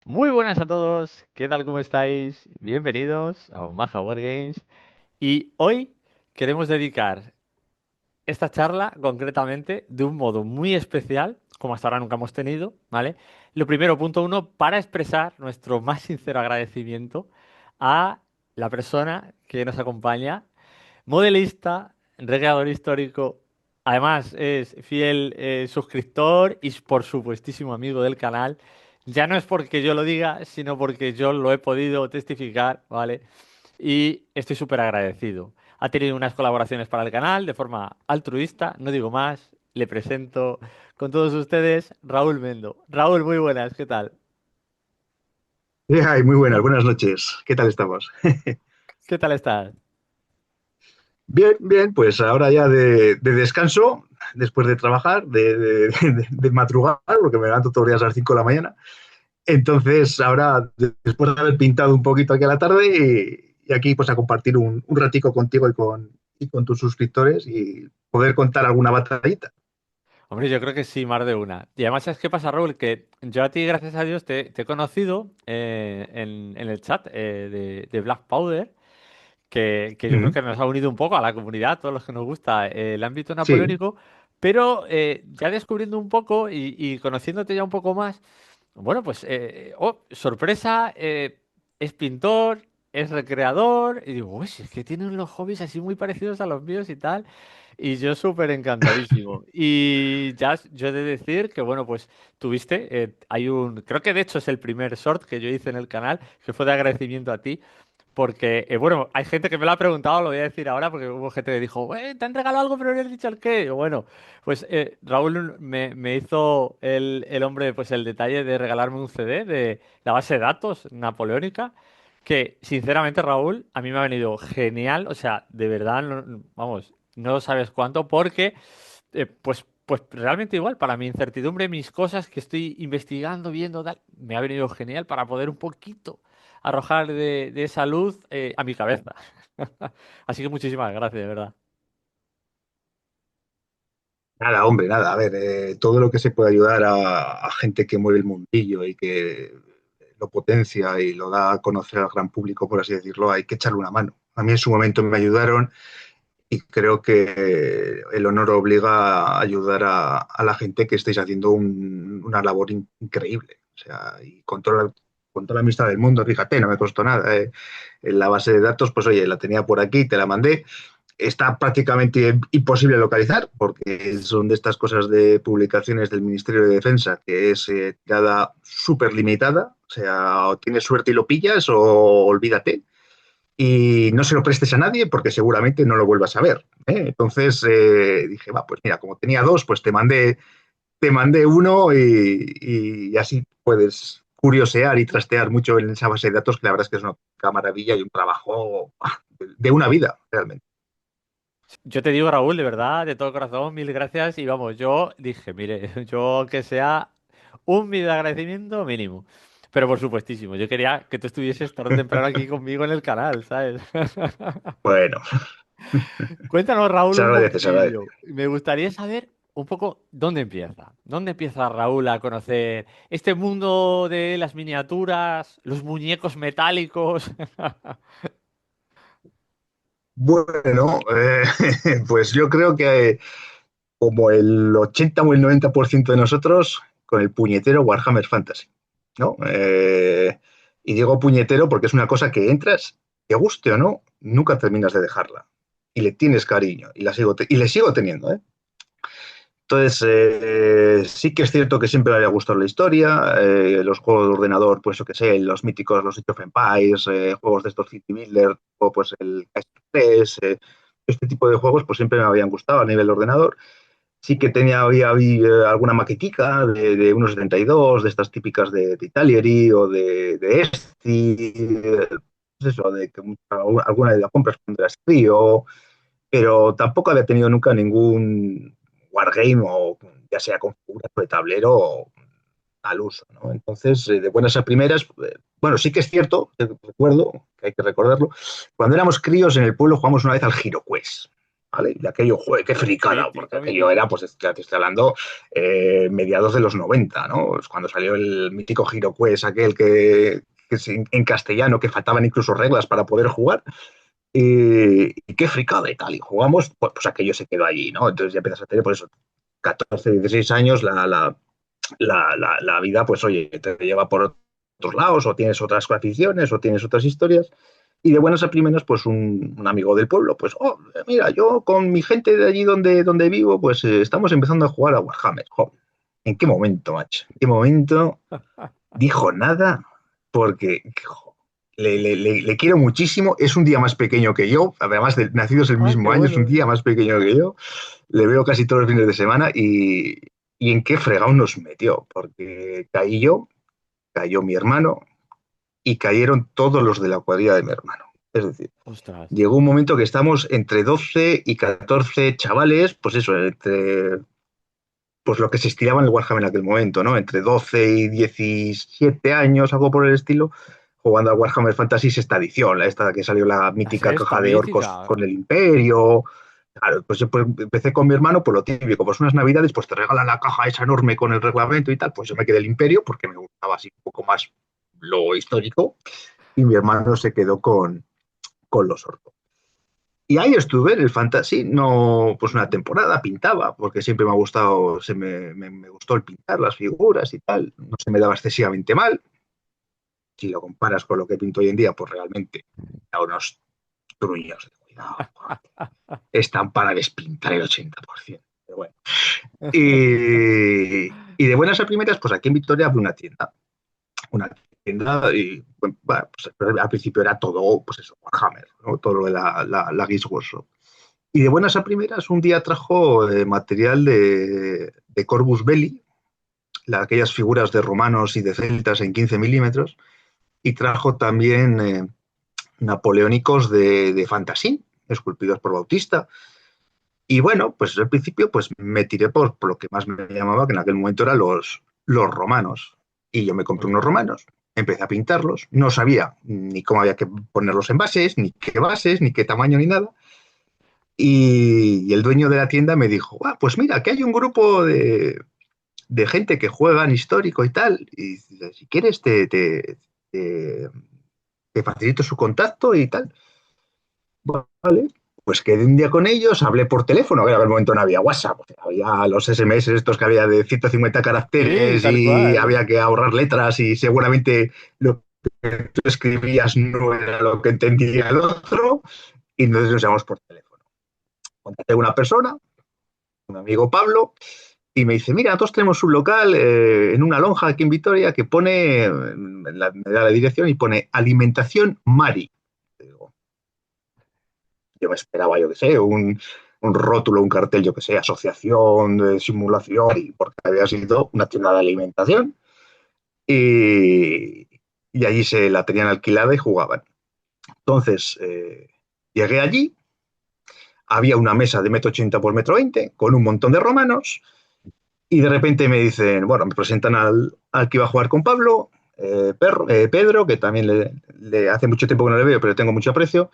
Muy buenas a todos, ¿qué tal? ¿Cómo estáis? Bienvenidos a Omaha Wargames. Y hoy queremos dedicar esta charla concretamente de un modo muy especial, como hasta ahora nunca hemos tenido, ¿vale? Lo primero, punto uno, para expresar nuestro más sincero agradecimiento a la persona que nos acompaña, modelista, recreador histórico, además es fiel suscriptor y por supuestísimo amigo del canal. Ya no es porque yo lo diga, sino porque yo lo he podido testificar, ¿vale? Y estoy súper agradecido. Ha tenido unas colaboraciones para el canal de forma altruista, no digo más. Le presento con todos ustedes Raúl Mendo. Raúl, muy buenas, ¿qué tal? Ay, muy buenas noches. ¿Qué tal estamos? ¿Qué tal estás? Bien, bien, pues ahora ya de descanso, después de trabajar, de madrugar, porque me levanto todos los días a las 5 de la mañana. Entonces, ahora, después de haber pintado un poquito aquí a la tarde, y aquí pues a compartir un ratico contigo y con tus suscriptores y poder contar alguna batallita. Hombre, yo creo que sí, más de una. Y además, ¿sabes qué pasa, Raúl? Que yo a ti, gracias a Dios, te he conocido en el chat de Black Powder, que yo creo Ujú. que nos ha unido un poco a la comunidad, todos los que nos gusta el ámbito Sí, napoleónico, pero ya descubriendo un poco y conociéndote ya un poco más, bueno, pues, oh, sorpresa, es pintor, es recreador, y digo, uy, si es que tienen los hobbies así muy parecidos a los míos y tal, y yo súper encantadísimo. Y ya yo he de decir que, bueno, pues tuviste, creo que de hecho es el primer short que yo hice en el canal, que fue de agradecimiento a ti, porque, bueno, hay gente que me lo ha preguntado, lo voy a decir ahora, porque hubo gente que dijo, ¿te han regalado algo pero no has dicho el qué? Y bueno, pues Raúl me hizo el hombre, pues el detalle de regalarme un CD de la base de datos napoleónica, que sinceramente, Raúl, a mí me ha venido genial, o sea, de verdad, vamos, no sabes cuánto, porque, pues realmente igual, para mi incertidumbre, mis cosas que estoy investigando, viendo, tal, me ha venido genial para poder un poquito arrojar de esa luz a mi cabeza. Así que muchísimas gracias, de verdad. nada, hombre, nada. A ver, todo lo que se puede ayudar a gente que mueve el mundillo y que lo potencia y lo da a conocer al gran público, por así decirlo, hay que echarle una mano. A mí en su momento me ayudaron y creo que el honor obliga a ayudar a la gente que estáis haciendo una labor increíble. O sea, y con toda la amistad del mundo, fíjate, no me costó nada. En la base de datos, pues oye, la tenía por aquí, te la mandé. Está prácticamente imposible localizar porque son de estas cosas de publicaciones del Ministerio de Defensa que es tirada súper limitada, o sea, o tienes suerte y lo pillas o olvídate y no se lo prestes a nadie porque seguramente no lo vuelvas a ver. Entonces dije, va, pues mira, como tenía dos, pues te mandé uno y así puedes curiosear y trastear mucho en esa base de datos que la verdad es que es una maravilla y un trabajo de una vida realmente. Yo te digo, Raúl, de verdad, de todo corazón, mil gracias. Y vamos, yo dije, mire, yo que sea un mil de agradecimiento mínimo. Pero por supuestísimo, yo quería que tú estuvieses tarde o temprano aquí conmigo en el canal, ¿sabes? Bueno, Cuéntanos, Raúl, se un agradece, se agradece. poquillo. Me gustaría saber un poco dónde empieza. ¿Dónde empieza Raúl a conocer este mundo de las miniaturas, los muñecos metálicos? Bueno, pues yo creo que como el 80 o el 90% de nosotros con el puñetero Warhammer Fantasy, ¿no? Y digo puñetero porque es una cosa que entras, te guste o no, nunca terminas de dejarla. Y le tienes cariño, y le sigo teniendo, ¿eh? Entonces, sí que es cierto que siempre me había gustado la historia, los juegos de ordenador, pues yo que sé, los míticos, los Age of Empires, juegos de estos City Builder, o pues el Kaiser 3, este tipo de juegos, pues siempre me habían gustado a nivel de ordenador. Sí que había alguna maquetica de 1,72, de estas típicas de Italieri o de Esti, pues eso, de que alguna de las compras cuando eras crío, pero tampoco había tenido nunca ningún wargame o ya sea con figuras de tablero o al uso, ¿no? Entonces, de buenas a primeras, bueno, sí que es cierto, recuerdo, que hay que recordarlo, cuando éramos críos en el pueblo jugamos una vez al HeroQuest. ¿vale? Y aquello, joder, qué fricada, porque Mítico, aquello mítico. era, pues ya te estoy hablando, mediados de los 90, ¿no? Es cuando salió el mítico HeroQuest, aquel que es en castellano, que faltaban incluso reglas para poder jugar. Y qué fricada y tal. Y jugamos, pues aquello se quedó allí, ¿no? Entonces ya empiezas a tener, pues eso, 14, 16 años, la vida, pues oye, te lleva por otros lados, o tienes otras aficiones, o tienes otras historias. Y de buenas a primeras, pues un amigo del pueblo, pues, oh, mira, yo con mi gente de allí donde vivo, pues estamos empezando a jugar a Warhammer. Jo, ¿en qué momento, macho? ¿En qué momento dijo nada? Porque jo, le quiero muchísimo, es un día más pequeño que yo, además de nacidos el Ah, qué mismo año, es un bueno. día más pequeño que yo, le veo casi todos los fines de semana y en qué fregado nos metió, porque caí yo, cayó mi hermano y cayeron todos los de la cuadrilla de mi hermano. Es decir, Ostras. llegó un momento que estamos entre 12 y 14 chavales, pues eso, entre pues lo que se estilaba en el Warhammer en aquel momento, ¿no? Entre 12 y 17 años, algo por el estilo, jugando al Warhammer Fantasy esta edición, esta que salió la La mítica sexta, caja de orcos mítica. con el Imperio. Claro, pues yo pues, empecé con mi hermano, por lo típico, pues unas navidades, pues te regalan la caja esa enorme con el reglamento y tal, pues yo me quedé el Imperio porque me gustaba así un poco más lo histórico y mi hermano se quedó con los orcos. Y ahí estuve en el Fantasy, no, pues una temporada, pintaba, porque siempre me ha gustado, me gustó el pintar las figuras y tal, no se me daba excesivamente mal. Si lo comparas con lo que pinto hoy en día, pues realmente a unos truños de cuidado. Están para despintar el 80%. Pero bueno. Y de buenas a primeras, pues aquí en Victoria abre una tienda y bueno, pues, al principio era todo, pues eso, Warhammer, ¿no? Todo lo de la Games Workshop. Y de buenas a primeras, un día trajo material de Corvus Belli, aquellas figuras de romanos y de celtas en 15 milímetros, y trajo también napoleónicos de fantasín, esculpidos por Bautista. Y bueno, pues al principio pues me tiré por lo que más me llamaba, que en aquel momento eran los romanos. Y yo me compré unos Ostras. romanos, empecé a pintarlos, no sabía ni cómo había que ponerlos en bases, ni qué tamaño, ni nada. Y el dueño de la tienda me dijo, ah, pues mira, que hay un grupo de gente que juega en histórico y tal, y si quieres te, te facilito su contacto y tal. Vale, pues quedé un día con ellos, hablé por teléfono, en aquel momento no había WhatsApp, había los SMS estos que había de 150 Sí, caracteres tal y cual. había que ahorrar letras y seguramente lo que tú escribías no era lo que entendía el otro, y entonces nos llamamos por teléfono. Contacté a una persona, un amigo Pablo, y me dice, mira, nosotros tenemos un local en una lonja aquí en Vitoria que pone, me da la dirección y pone alimentación Mari. Digo, yo me esperaba, yo qué sé, un rótulo, un cartel, yo qué sé, asociación de simulación, y porque había sido una tienda de alimentación. Y, y allí se la tenían alquilada y jugaban. Entonces, llegué allí, había una mesa de 1,80 m por 1,20 m con un montón de romanos. Y de repente me dicen, bueno, me presentan al que iba a jugar con Pablo, Pedro, que también le hace mucho tiempo que no le veo, pero tengo mucho aprecio,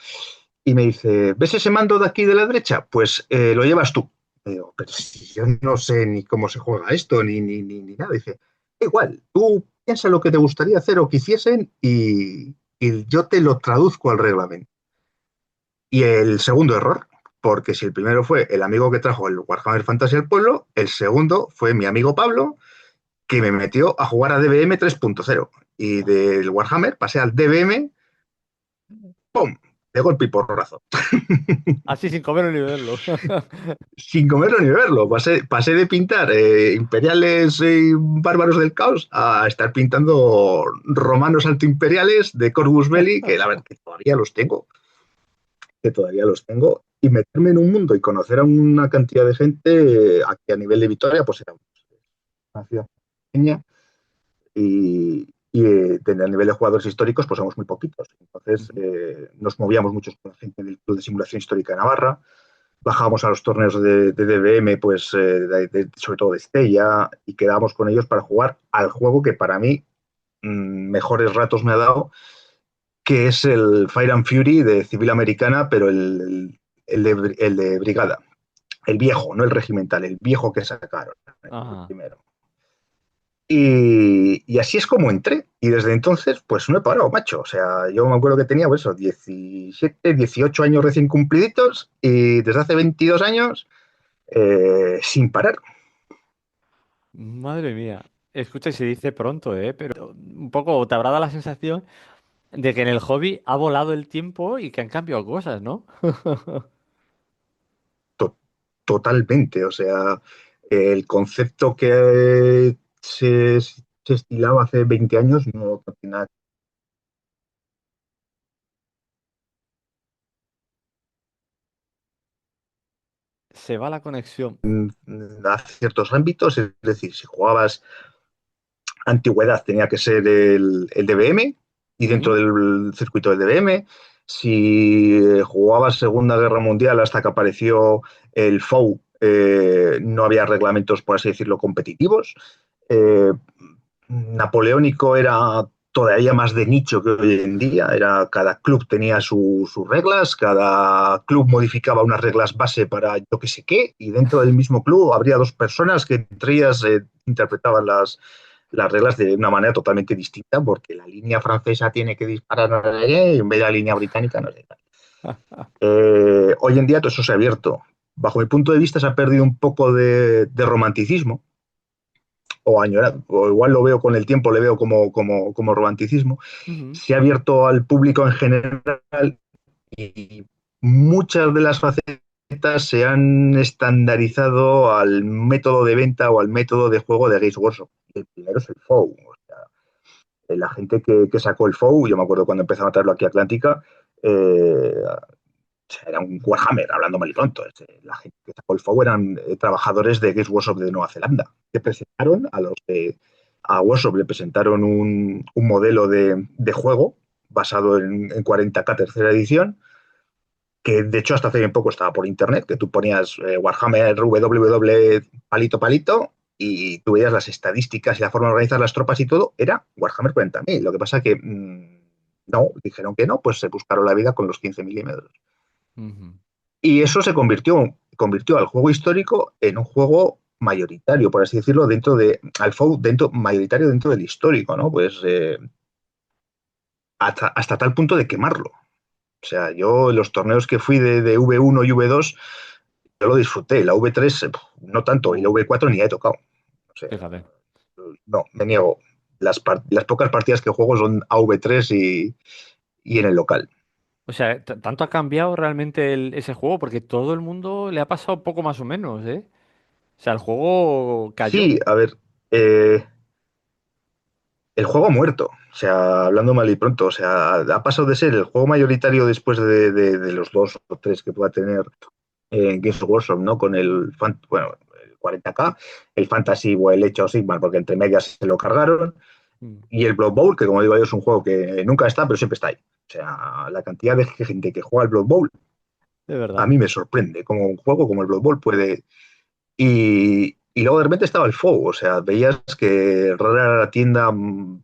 y me dice, ¿ves ese mando de aquí de la derecha? Pues lo llevas tú. Y digo, pero si yo no sé ni cómo se juega esto, ni nada. Dice, igual, tú piensa lo que te gustaría hacer o que hiciesen y yo te lo traduzco al reglamento. Y el segundo error, porque si el primero fue el amigo que trajo el Warhammer Fantasy al pueblo, el segundo fue mi amigo Pablo, que me metió a jugar a DBM 3.0. Y del Warhammer pasé al DBM, ¡pum! De golpe y porrazo. Así sin comerlo ni beberlo. Sin comerlo ni verlo. Pasé de pintar imperiales bárbaros del caos a estar pintando romanos altoimperiales de Corvus Belli, que la verdad que todavía los tengo, y meterme en un mundo y conocer a una cantidad de gente aquí a nivel de Vitoria, pues era una ciudad pequeña y a nivel de jugadores históricos, pues somos muy poquitos. Entonces, nos movíamos mucho con la gente del Club de Simulación Histórica de Navarra, bajábamos a los torneos de DBM, pues sobre todo de Estella, y quedábamos con ellos para jugar al juego que para mí mejores ratos me ha dado, que es el Fire and Fury de Civil Americana, pero el de Brigada, el viejo, no el regimental, el viejo que sacaron, el Ajá. primero. Y así es como entré. Y desde entonces, pues no he parado, macho. O sea, yo me acuerdo que tenía, pues eso, 17, 18 años recién cumpliditos y desde hace 22 años sin parar. Madre mía. Escucha, y se dice pronto, ¿eh? Pero un poco te habrá dado la sensación de que en el hobby ha volado el tiempo y que han cambiado cosas, ¿no? To- Totalmente. O sea, el concepto que se estilaba hace 20 años no tiene nada Se va la conexión. a ciertos ámbitos. Es decir, si jugabas antigüedad tenía que ser el DBM y dentro Ujú. del circuito del DBM. Si jugabas Segunda Guerra Mundial hasta que apareció el FOU, no había reglamentos, por así decirlo, competitivos. Eh, Napoleónico era todavía más de nicho que hoy en día. Cada club tenía sus reglas, cada club modificaba unas reglas base para yo que sé qué, y dentro del mismo club habría dos personas que entre ellas interpretaban las reglas de una manera totalmente distinta, porque la línea francesa tiene que disparar no sé qué, y en vez de la línea británica no sé qué. Hoy en día todo eso se ha abierto. Bajo mi punto de vista se ha perdido un poco de romanticismo, o añorar, o igual lo veo con el tiempo, le veo como romanticismo. Ujú. Se ha abierto al público en general y muchas de las facetas se han estandarizado al método de venta o al método de juego de Games Workshop. El primero es el FOU. O sea, la gente que sacó el FOU, yo me acuerdo cuando empezaron a traerlo aquí a Atlántica, era un Warhammer, hablando mal y pronto. La gente que sacó el FOU eran trabajadores de Games Workshop de Nueva Zelanda, que presentaron a Workshop le presentaron un modelo de juego basado en 40K tercera edición, que de hecho hasta hace bien poco estaba por internet, que tú ponías Warhammer WW palito palito y tú veías las estadísticas y la forma de organizar las tropas y todo, era Warhammer 40.000. Lo que pasa que no, dijeron que no, pues se buscaron la vida con los 15 milímetros. Ujú. Y eso convirtió al juego histórico en un juego mayoritario, por así decirlo, al FOU mayoritario dentro del histórico, ¿no? Pues hasta tal punto de quemarlo. O sea, yo en los torneos que fui de V1 y V2, yo lo disfruté. La V3 no tanto, y la Uh, V4 ni la he tocado. O sea, Fíjate. no, me niego. Las pocas partidas que juego son a V3 y en el local. O sea, tanto ha cambiado realmente ese juego porque todo el mundo le ha pasado poco más o menos, ¿eh? O sea, el juego cayó. Sí, a ver, eh, el juego ha muerto. O sea, hablando mal y pronto, o sea, ha pasado de ser el juego mayoritario después de los dos o tres que pueda tener Games Workshop, ¿no? Con bueno, el 40K, el Fantasy o el Age of Sigmar, porque entre medias se lo cargaron, Mm. y el Blood Bowl, que como digo yo es un juego que nunca está, pero siempre está ahí. O sea, la cantidad de gente que juega al Blood Bowl De a verdad. mí me sorprende, como un juego como el Blood Bowl puede. Y luego de repente estaba el FOU, o sea, veías que rara era la tienda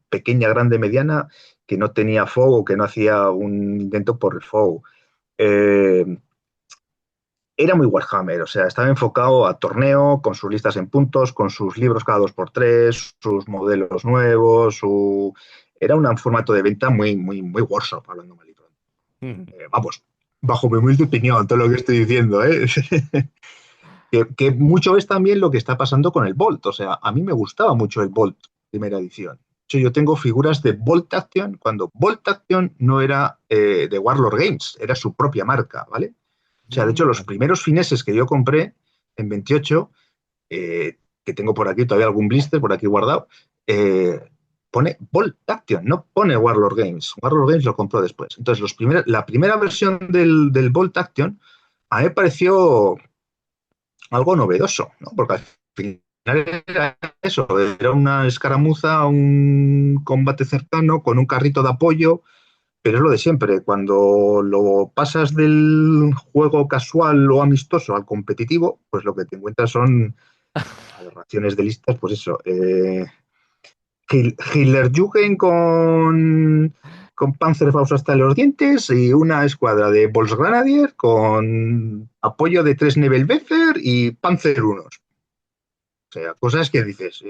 pequeña, grande, mediana, que no tenía FOU, que no hacía un intento por el FOU. Eh, Era muy Warhammer, o sea, estaba enfocado a torneo, con sus listas en puntos, con sus libros cada dos por tres, sus modelos nuevos, era un formato de venta muy workshop, hablando mal y pronto. Ujú. Vamos, bajo mi humilde opinión, todo lo que estoy diciendo, ¿eh? Que mucho es también lo que está pasando con el Bolt, o sea, a mí me gustaba mucho el Bolt primera edición. De hecho, yo tengo figuras de Bolt Action cuando Bolt Action no era de Warlord Games, era su propia marca, ¿vale? O sea, de hecho, los Vale. primeros fineses que yo compré en 28, que tengo por aquí todavía algún blister por aquí guardado, eh, pone Bolt Action, no pone Warlord Games. Warlord Games lo compró después. Entonces, la primera versión del Bolt Action a mí me pareció algo novedoso, ¿no? Porque al final era eso, era una escaramuza, un combate cercano con un carrito de apoyo, pero es lo de siempre. Cuando lo pasas del juego casual o amistoso al competitivo, pues lo que te encuentras son aberraciones de listas, pues eso. Hitlerjugend con Panzerfaust hasta los dientes y una escuadra de Volksgrenadier con apoyo de 3 Nebelwerfer y Panzer 1. O sea, cosas que dices,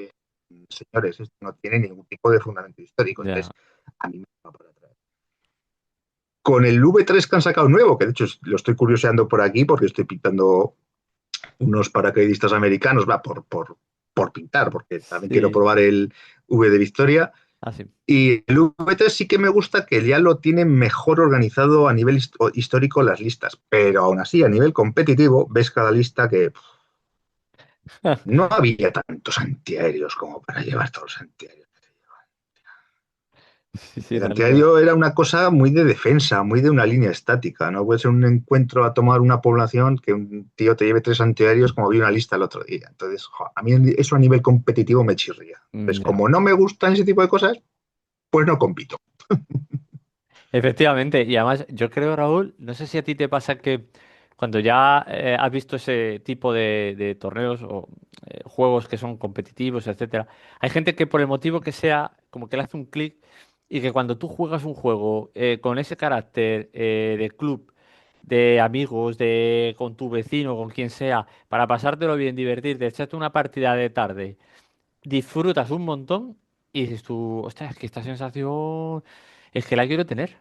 señores, esto no tiene ningún tipo de fundamento histórico. Ya. Entonces, a mí me va por atrás. Con el V3 que han sacado nuevo, que de hecho lo estoy curioseando por aquí porque estoy pintando unos paracaidistas americanos, va por pintar, porque también quiero Sí. probar el V de Victoria. Ah, sí. Y el V3 sí que me gusta que ya lo tiene mejor organizado a nivel histórico las listas, pero aún así, a nivel competitivo, ves cada lista que no había tantos antiaéreos como para llevar todos los antiaéreos. Sí, sí, El tal cual. antiaéreo era una cosa muy de defensa, muy de una línea estática. No puede ser un encuentro a tomar una población que un tío te lleve 3 antiaéreos como vi una lista el otro día. Entonces, a mí eso a nivel competitivo me chirría. Pues Ya. como no me gustan ese tipo de cosas, pues no compito. Efectivamente, y además yo creo, Raúl, no sé si a ti te pasa que cuando ya has visto ese tipo de torneos o juegos que son competitivos, etcétera, hay gente que por el motivo que sea, como que le hace un clic y que cuando tú juegas un juego con ese carácter de club, de amigos, de con tu vecino, con quien sea, para pasártelo bien, divertirte, echarte una partida de tarde, disfrutas un montón y dices tú, ostras, es que esta sensación es que la quiero tener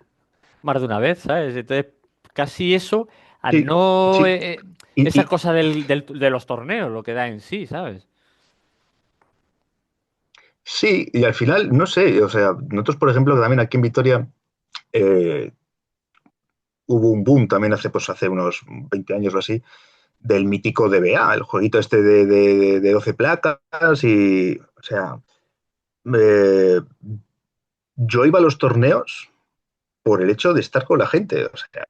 más de una vez, ¿sabes? Entonces, casi eso, a Sí, no sí. Y, esa y cosa de los torneos, lo que da en sí, ¿sabes? sí, y al final, no sé, o sea, nosotros, por ejemplo, también aquí en Vitoria eh, hubo un boom también hace unos 20 años o así, del mítico DBA, el jueguito este de 12 placas y, o sea, eh, yo iba a los torneos por el hecho de estar con la gente, o sea,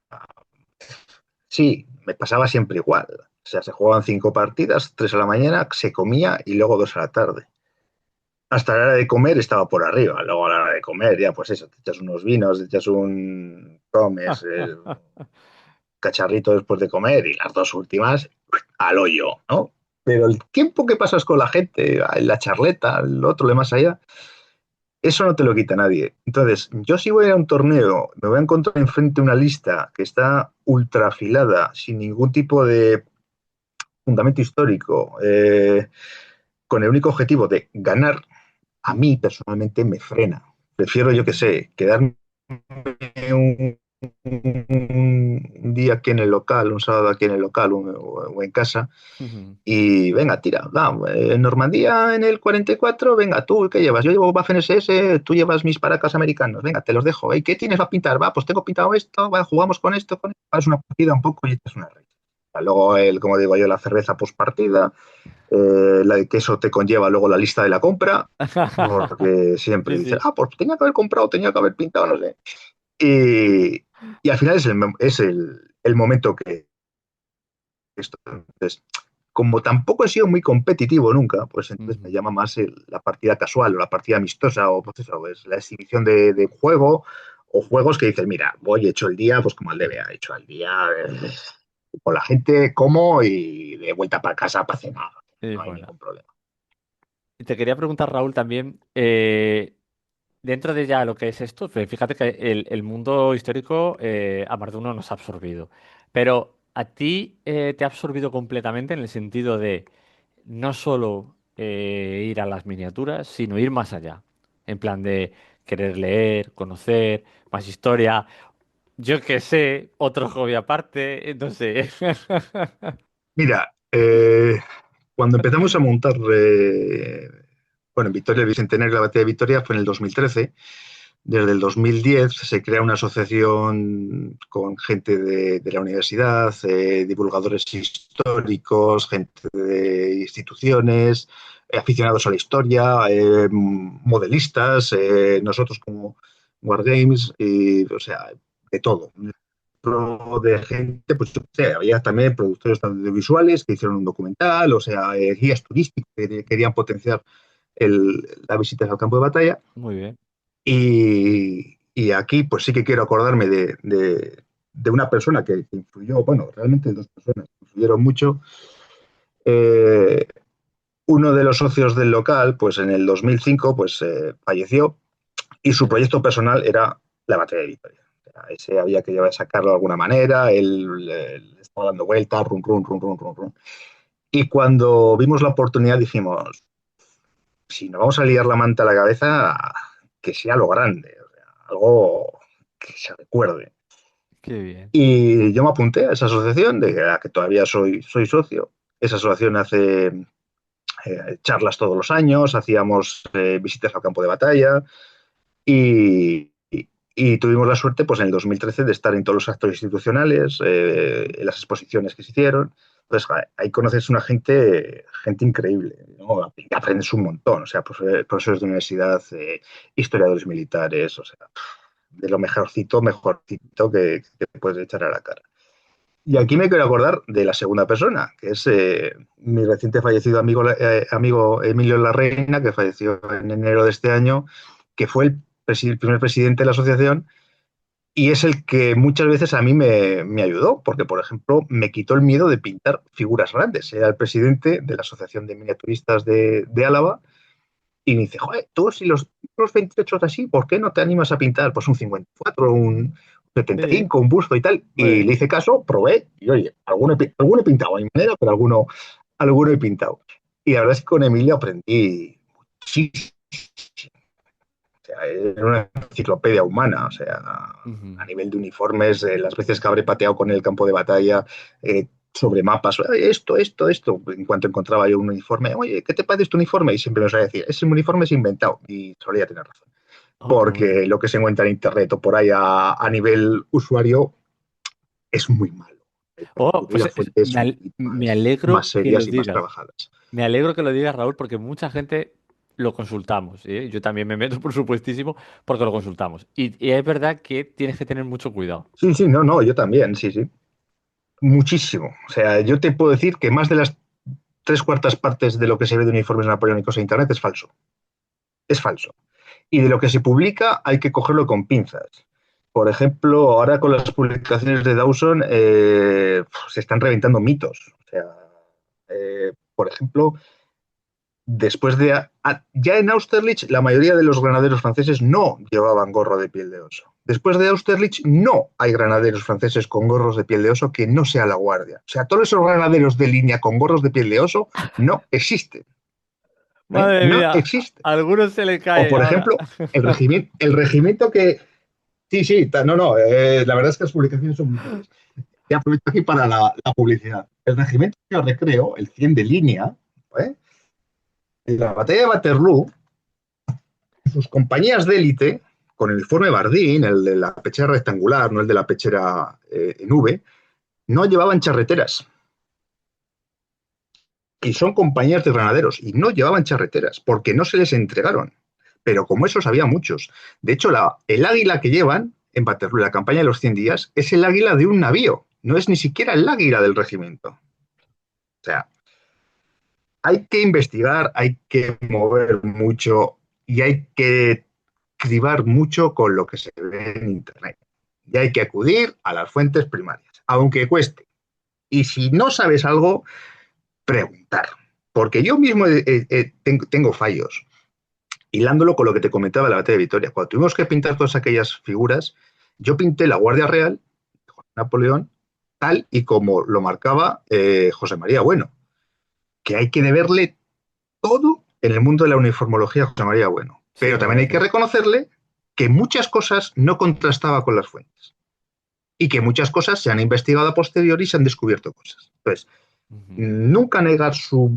sí, me pasaba siempre igual, o sea, se jugaban 5 partidas, 3 a la mañana, se comía y luego 2 a la tarde. Hasta la hora de comer estaba por arriba, luego a la hora de comer ya pues eso, te echas unos vinos, te echas comes, cacharrito después de comer y las 2 últimas al hoyo, ¿no? Pero el tiempo que pasas con la gente, en la charleta, el otro de más allá, eso no te lo quita nadie. Entonces, yo si voy a un torneo, me voy a encontrar enfrente una lista que está ultrafilada, sin ningún tipo de fundamento histórico, con el único objetivo de ganar, a mí personalmente me frena. Prefiero, yo que sé, quedarme un día aquí en el local, un sábado aquí en el local o en casa, y venga, tira, va, en Normandía en el 44, venga, tú, ¿qué llevas? Yo llevo Waffen SS, tú llevas mis paracas americanos, venga, te los dejo. ¿Y qué tienes para pintar? Va, pues tengo pintado esto, va, jugamos con esto, es una partida un poco y esta es una risa. Luego, como digo yo, la cerveza post partida, la de queso te conlleva luego la lista de la compra, porque siempre Sí, dices, sí. pues tenía que haber comprado, tenía que haber pintado, no sé. Y al final es el momento que esto. Entonces, como tampoco he sido muy competitivo nunca, pues entonces me Ujú. llama más la partida casual o la partida amistosa o pues eso, es la exhibición de juego o juegos que dices, mira, voy hecho el día, pues como el DBA, hecho el día con la gente, como y de vuelta para casa para cenar. Sí, No hay bueno. ningún problema. Y te quería preguntar, Raúl, también, dentro de ya lo que es esto, fíjate que el mundo histórico a más de uno nos ha absorbido. Pero a ti te ha absorbido completamente en el sentido de no solo ir a las miniaturas, sino ir más allá. En plan de querer leer, conocer, más historia. Yo qué sé, otro hobby aparte, no sé. Mira, cuando empezamos a montar, bueno, en Victoria, el Bicentenario de la Batalla de Victoria fue en el 2013. Desde el 2010 se crea una asociación con gente de la universidad, divulgadores históricos, gente de instituciones, aficionados a la historia, modelistas, nosotros como Wargames, y, o sea, de todo de gente, pues yo sé, había también productores audiovisuales que hicieron un documental, o sea, guías turísticos que querían potenciar las visitas al campo de batalla. Muy bien. Y aquí, pues sí que quiero acordarme de una persona que influyó, bueno, realmente dos personas que influyeron mucho. Eh, Uno de los socios del local, pues en el 2005, pues falleció y su proyecto personal era la batalla de Vitoria. O sea, ese había que llevar a sacarlo de alguna manera, él le estaba dando vueltas, rum, rum, rum, rum, rum, rum. Y cuando vimos la oportunidad dijimos, si nos vamos a liar la manta a la cabeza, que sea lo grande, o sea, algo que se recuerde. Qué bien. Y yo me apunté a esa asociación, de la que todavía soy socio. Esa asociación hace charlas todos los años, hacíamos visitas al campo de batalla y tuvimos la suerte pues, en el 2013 de estar en todos los actos institucionales, en las exposiciones que se hicieron. Entonces, ahí conoces una gente increíble, ¿no? Aprendes un montón, o sea, profesores de universidad, historiadores militares, o sea, de lo mejorcito que puedes echar a la cara. Y aquí me quiero acordar de la segunda persona, que es mi reciente fallecido amigo Emilio Larreina, que falleció en enero de este año, que fue el primer presidente de la asociación y es el que muchas veces a mí me ayudó, porque, por ejemplo, me quitó el miedo de pintar figuras grandes. Era el presidente de la Asociación de Miniaturistas de Álava y me dice, joder, tú si los 28 así, ¿por qué no te animas a pintar pues un 54, un Sí, 75, un busto y tal? muy Y le bien. hice caso, probé y oye, alguno he pintado a mi manera, pero alguno he pintado. Y la verdad es que con Emilio aprendí muchísimo. O sea, es una enciclopedia humana, o sea, a Ujú. nivel de uniformes, las veces que habré pateado con el campo de batalla, sobre mapas, esto, en cuanto encontraba yo un uniforme, oye, ¿qué te parece este uniforme? Y siempre nos va a decir, ese uniforme es inventado, y solía tener razón, Oh, qué bueno. porque lo que se encuentra en internet o por ahí a nivel usuario es muy malo. Hay que Oh, recurrir pues a fuentes me más alegro que lo serias y más digas. trabajadas. Me alegro que lo digas, Raúl, porque mucha gente lo consultamos, ¿eh? Yo también me meto, por supuestísimo, porque lo consultamos. Y es verdad que tienes que tener mucho cuidado. Sí, sí, no, yo también, sí, sí. Muchísimo. O sea, yo te puedo decir que más de las tres cuartas partes de lo que se ve de uniformes napoleónicos en Internet es falso. Es falso. Y de lo que se publica hay que cogerlo con pinzas. Por ejemplo, ahora con las publicaciones de Dawson se están reventando mitos. O sea, por ejemplo, después de... ya en Austerlitz la mayoría de los granaderos franceses no llevaban gorro de piel de oso. Después de Austerlitz no hay granaderos franceses con gorros de piel de oso que no sea la guardia. O sea, todos esos granaderos de línea con gorros de piel de oso no existen. ¿Eh? Madre No mía, existen. a algunos se le O cae por ahora. ejemplo, el regimiento que... Sí, sí, no, la verdad es que las publicaciones son brutales. Y aprovecho aquí para la publicidad. El regimiento de recreo, el 100 de línea, ¿eh? En la batalla de Waterloo, sus compañías de élite, con el uniforme Bardín, el de la pechera rectangular, no el de la pechera en V, no llevaban charreteras. Y son compañías de granaderos y no llevaban charreteras porque no se les entregaron. Pero como esos había muchos. De hecho, el águila que llevan en Waterloo, la campaña de los 100 días, es el águila de un navío. No es ni siquiera el águila del regimiento. O sea, hay que investigar, hay que mover mucho y hay que cribar mucho con lo que se ve en Internet. Y hay que acudir a las fuentes primarias, aunque cueste. Y si no sabes algo, preguntar. Porque yo mismo tengo fallos. Hilándolo con lo que te comentaba de la batalla de Vitoria. Cuando tuvimos que pintar todas aquellas figuras, yo pinté la Guardia Real, Napoleón, tal y como lo marcaba José María Bueno, que hay que deberle todo en el mundo de la uniformología a José María Bueno. Sí, Pero es también verdad, hay que sí. reconocerle que muchas cosas no contrastaba con las fuentes y que muchas cosas se han investigado a posteriori y se han descubierto cosas. Entonces, Ujú. nunca negar su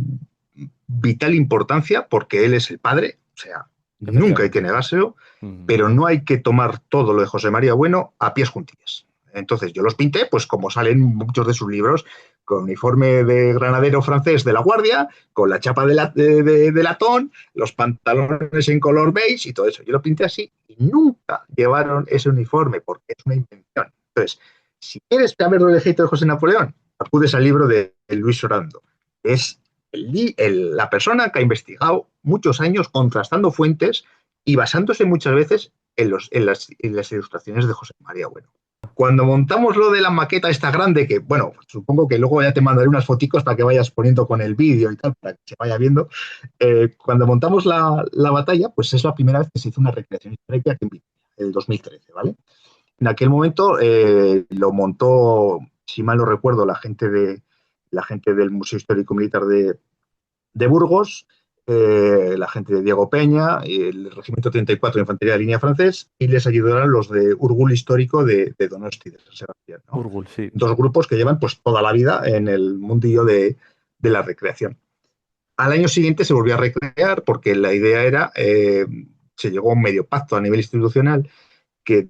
vital importancia porque él es el padre, o sea, nunca hay que Efectivamente. negárselo, Ujú. pero no hay que tomar todo lo de José María Bueno a pies juntillas. Entonces yo los pinté, pues como salen muchos de sus libros, con uniforme de granadero francés de la Guardia, con la chapa de latón, los pantalones en color beige y todo eso. Yo lo pinté así y nunca llevaron ese uniforme porque es una invención. Entonces, si quieres saber el ejército de José Napoleón, acudes al libro de Luis Sorando. Es la persona que ha investigado muchos años contrastando fuentes y basándose muchas veces en las ilustraciones de José María Bueno. Cuando montamos lo de la maqueta esta grande, que bueno, supongo que luego ya te mandaré unas fotos para que vayas poniendo con el vídeo y tal, para que se vaya viendo, cuando montamos la batalla, pues es la primera vez que se hizo una recreación histórica aquí en Vitoria. el 2013, ¿vale? En aquel momento lo montó, si mal no recuerdo, la gente del Museo Histórico Militar de Burgos, la gente de Diego Peña, el Regimiento 34 de Infantería de Línea francés, y les ayudaron los de Urgul Histórico de Donosti, de San Sebastián, ¿no? Urgul, sí. Dos grupos que llevan pues toda la vida en el mundillo de la recreación. Al año siguiente se volvió a recrear porque la idea era, se llegó a un medio pacto a nivel institucional que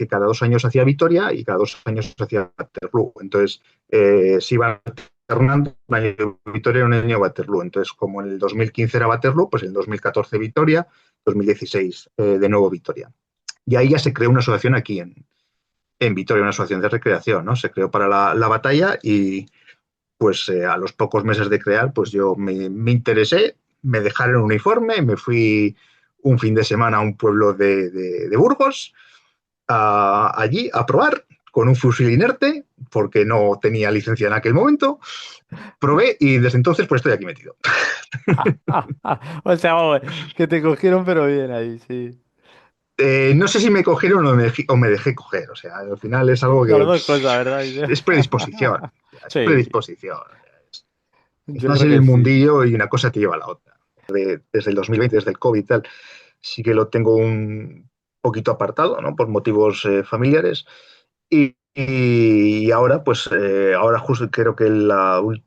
cada 2 años hacía Vitoria y cada 2 años hacía Waterloo. Entonces, se iban alternando un año Vitoria y un año Waterloo. Entonces, como en el 2015 era Waterloo, pues en el 2014 Vitoria, 2016 de nuevo Vitoria. Y ahí ya se creó una asociación aquí en Vitoria, una asociación de recreación, ¿no? Se creó para la batalla y pues a los pocos meses de crear, pues yo me interesé, me dejaron un uniforme, me fui un fin de semana a un pueblo de Burgos, allí a probar con un fusil inerte, porque no tenía licencia en aquel momento, probé y desde entonces pues estoy aquí metido. O sea, vamos, que te cogieron pero bien ahí, sí. No sé si me cogieron o me dejé coger, o sea, al final es algo Las que dos cosas, ¿verdad? es predisposición, es Sí, predisposición. yo Estás creo en que el sí. mundillo y una cosa te lleva a la otra. Desde el 2020, desde el COVID y tal, sí que lo tengo un poquito apartado, ¿no? Por motivos familiares. Y ahora, pues, ahora justo creo que el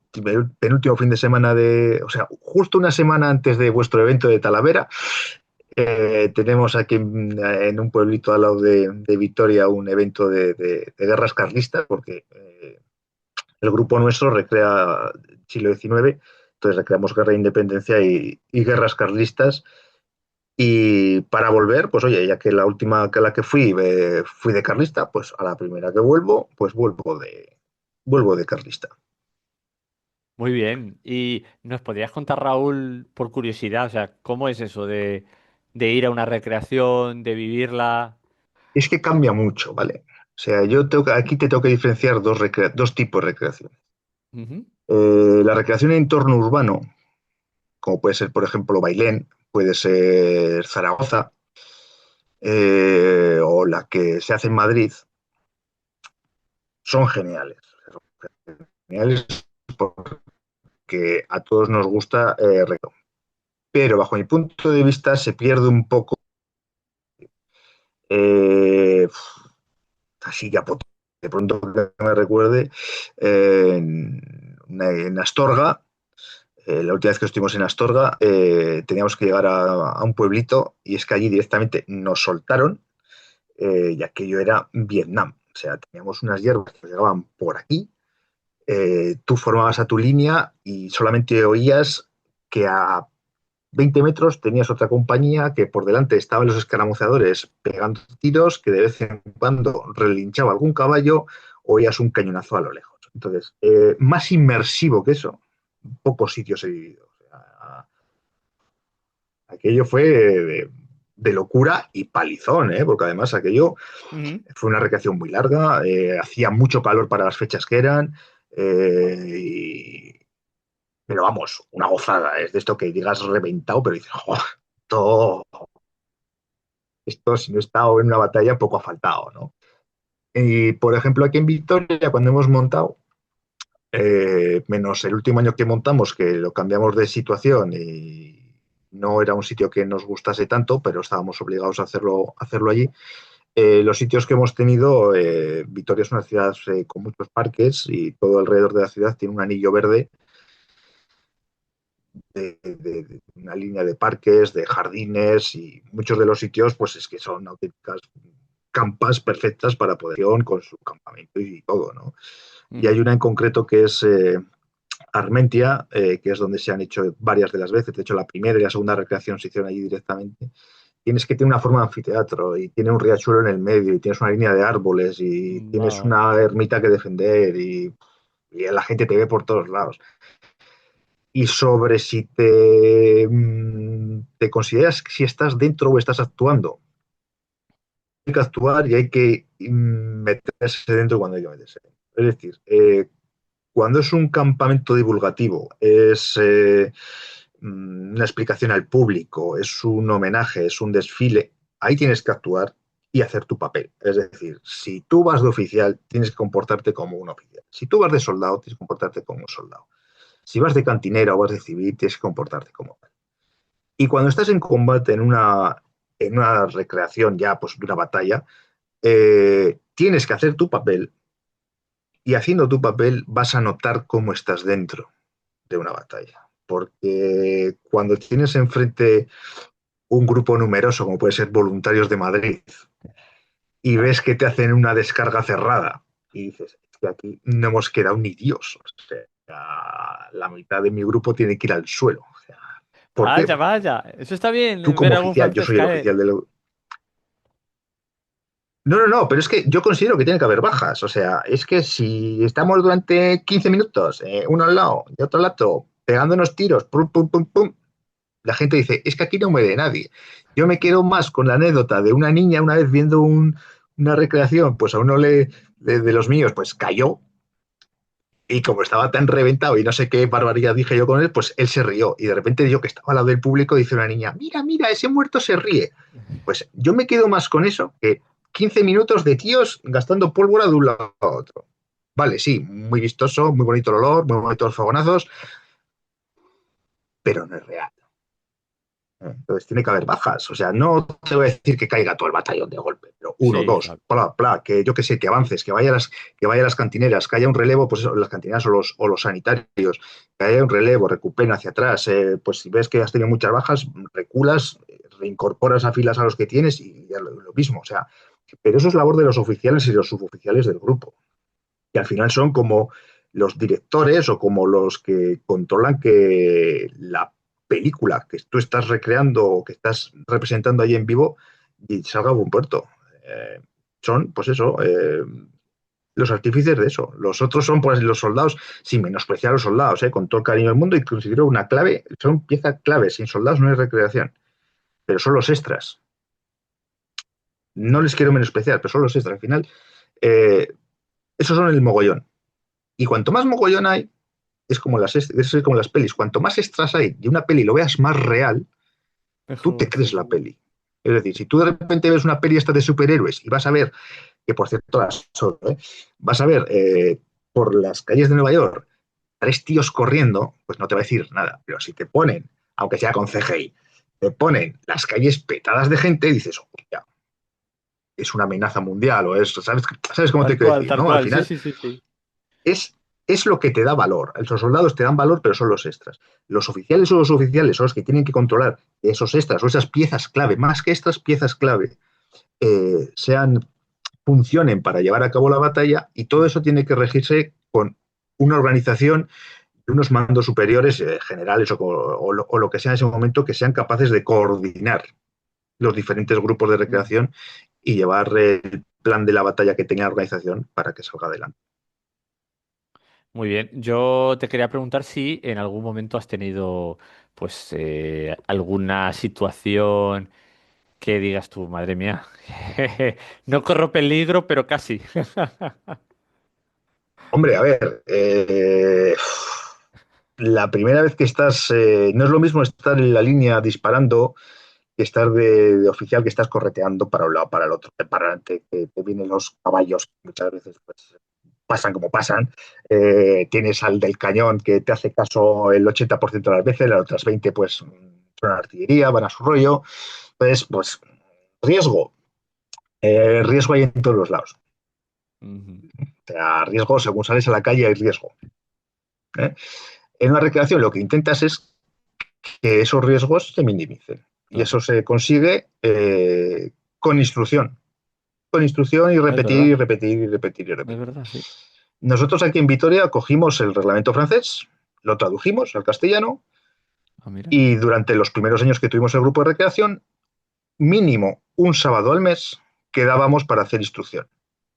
penúltimo fin de semana o sea, justo una semana antes de vuestro evento de Talavera, tenemos aquí en un pueblito al lado de Vitoria un evento de guerras carlistas, porque el grupo nuestro recrea siglo XIX, entonces recreamos guerra de independencia y guerras carlistas. Y para volver, pues oye, ya que la última que la que fui de carlista, pues a la primera que vuelvo, pues vuelvo de carlista. Muy bien. ¿Y nos podrías contar, Raúl, por curiosidad, o sea, cómo es eso de ir a una recreación, de vivirla? Es que cambia mucho, ¿vale? O sea, aquí te tengo que diferenciar dos tipos de recreación. Ujú. La recreación en entorno urbano, como puede ser, por ejemplo, Bailén, puede ser Zaragoza, o la que se hace en Madrid, son geniales. Geniales porque a todos nos gusta pero bajo mi punto de vista se pierde un poco, eh, así ya de pronto que me recuerde, en Astorga, la última vez que estuvimos en Astorga, teníamos que llegar a un pueblito y es que allí directamente nos soltaron, y aquello era Vietnam. O sea, teníamos unas hierbas que llegaban por aquí, tú formabas a tu línea y solamente oías que a 20 metros tenías otra compañía que por delante estaban los escaramuzadores pegando tiros, que de vez en cuando relinchaba algún caballo, oías un cañonazo a lo lejos. Entonces, más inmersivo que eso, pocos sitios he vivido. O sea, aquello fue de locura y palizón, ¿eh? Porque además aquello Ujú. fue una recreación muy larga, hacía mucho calor para las fechas que eran, y pero vamos, una gozada. Es de esto que digas reventado, pero dices, "Jo, esto, esto si no he estado en una batalla, poco ha faltado, ¿no?". Y por ejemplo, aquí en Victoria, cuando hemos montado, menos el último año que montamos, que lo cambiamos de situación y no era un sitio que nos gustase tanto, pero estábamos obligados a hacerlo allí. Los sitios que hemos tenido, Vitoria es una ciudad con muchos parques y todo alrededor de la ciudad tiene un anillo verde de una línea de parques, de jardines y muchos de los sitios pues es que son auténticas campas perfectas para poder ir con su campamento y todo, ¿no? Y hay Ujú. una en concreto que es Armentia, que es donde se han hecho varias de las veces. De hecho, la primera y la segunda recreación se hicieron allí directamente. Tienes que tener una forma de anfiteatro y tiene un riachuelo en el medio y tienes una línea de árboles y tienes Vale. una ermita que defender y la gente te ve por todos lados. Y sobre si te consideras si estás dentro o estás actuando. Hay que actuar y hay que meterse dentro cuando hay que meterse. Es decir, cuando es un campamento divulgativo, es una explicación al público, es un homenaje, es un desfile, ahí tienes que actuar y hacer tu papel. Es decir, si tú vas de oficial, tienes que comportarte como un oficial. Si tú vas de soldado, tienes que comportarte como un soldado. Si vas de cantinera o vas de civil, tienes que comportarte como tal. Y cuando estás en combate, en una recreación ya, pues de una batalla, tienes que hacer tu papel y haciendo tu papel vas a notar cómo estás dentro de una batalla. Porque cuando tienes enfrente un grupo numeroso, como puede ser Voluntarios de Madrid, y ves que te hacen una descarga cerrada y dices, es que aquí no hemos quedado ni Dios. O sea, la mitad de mi grupo tiene que ir al suelo. O sea, ¿por qué? Vaya, vaya. Eso está bien, Tú ver como a algún oficial, yo francés soy el caer. oficial del... No, no, no, pero es que yo considero que tiene que haber bajas. O sea, es que si estamos durante 15 minutos, uno al lado y otro al lado, pegándonos tiros, pum, pum, pum, pum, la gente dice, es que aquí no muere nadie. Yo me quedo más con la anécdota de una niña una vez viendo una recreación, pues a uno de los míos, pues cayó y como estaba tan reventado y no sé qué barbaridad dije yo con él, pues él se rió y de repente yo que estaba al lado del público dice una niña, mira, mira, ese muerto se ríe. Pues yo me quedo más con eso que 15 minutos de tíos gastando pólvora de un lado a otro. Vale, sí, muy vistoso, muy bonito el olor, muy bonitos los fogonazos, pero no es real. Entonces tiene que haber bajas. O sea, no te voy a decir que caiga todo el batallón de golpe, pero uno, Sí, dos, exacto. bla, bla, que yo que sé, que avances, que vaya a las cantineras, que haya un relevo, pues eso, las cantineras o los sanitarios, que haya un relevo, recuperen hacia atrás. Pues si ves que has tenido muchas bajas, reculas, reincorporas a filas a los que tienes y ya lo mismo. O sea, pero eso es labor de los oficiales y los suboficiales del grupo, que al final son como los directores o como los que controlan que la película que tú estás recreando o que estás representando ahí en vivo y salga a buen puerto. Eh, Son, pues eso, los artífices de eso. Los otros son pues los soldados, sin menospreciar a los soldados, con todo el cariño del mundo y considero una clave, son piezas clave. Sin soldados no hay recreación, pero son los extras. No les quiero menospreciar, pero son los extras. Al final, eh, esos son el mogollón. Y cuanto más mogollón hay, es como las pelis. Cuanto más extras hay de una peli lo veas más real, tú te Mejor, sí, crees sí. la peli. Es decir, si tú de repente ves una peli esta de superhéroes y vas a ver, que por cierto vas a ver por las calles de Nueva York tres tíos corriendo, pues no te va a decir nada. Pero si te ponen, aunque sea con CGI, te ponen las calles petadas de gente, dices, hostia, es una amenaza mundial o es, ¿sabes cómo te quiero decir? Tal ¿No? Al cual. Sí, final sí, sí, sí. es, es lo que te da valor. Los soldados te dan valor, pero son los extras. Los oficiales o los oficiales son los que tienen que controlar esos extras o esas piezas clave, más que estas piezas clave, funcionen para llevar a cabo la batalla y todo eso tiene que regirse con una organización y unos mandos superiores, generales o lo que sea en ese momento, que sean capaces de coordinar los diferentes grupos de Mm. recreación y llevar el plan de la batalla que tenga la organización para que salga adelante. Muy bien. Yo te quería preguntar si en algún momento has tenido, pues, alguna situación que digas tú, madre mía, no corro peligro, pero casi. Hombre, a ver, la primera vez que estás, no es lo mismo estar en la línea disparando que estar de oficial que estás correteando para un lado, para el otro, para adelante, que te vienen los caballos, que muchas veces pues, pasan como pasan. Tienes al del cañón que te hace caso el 80% de las veces, las otras 20 pues son artillería, van a su rollo. Entonces, pues riesgo, riesgo hay en todos los lados. Ujú. O sea, riesgo, según sales a la calle hay riesgo. ¿Eh? En una recreación lo que intentas es que esos riesgos se minimicen. Y Claro, eso se consigue con instrucción. Con instrucción y es repetir verdad, y repetir y repetir y es repetir. verdad, sí. Nosotros aquí en Vitoria cogimos el reglamento francés, lo tradujimos al castellano Ah, mira. y durante los primeros años que tuvimos el grupo de recreación, mínimo un sábado al mes quedábamos para hacer instrucción.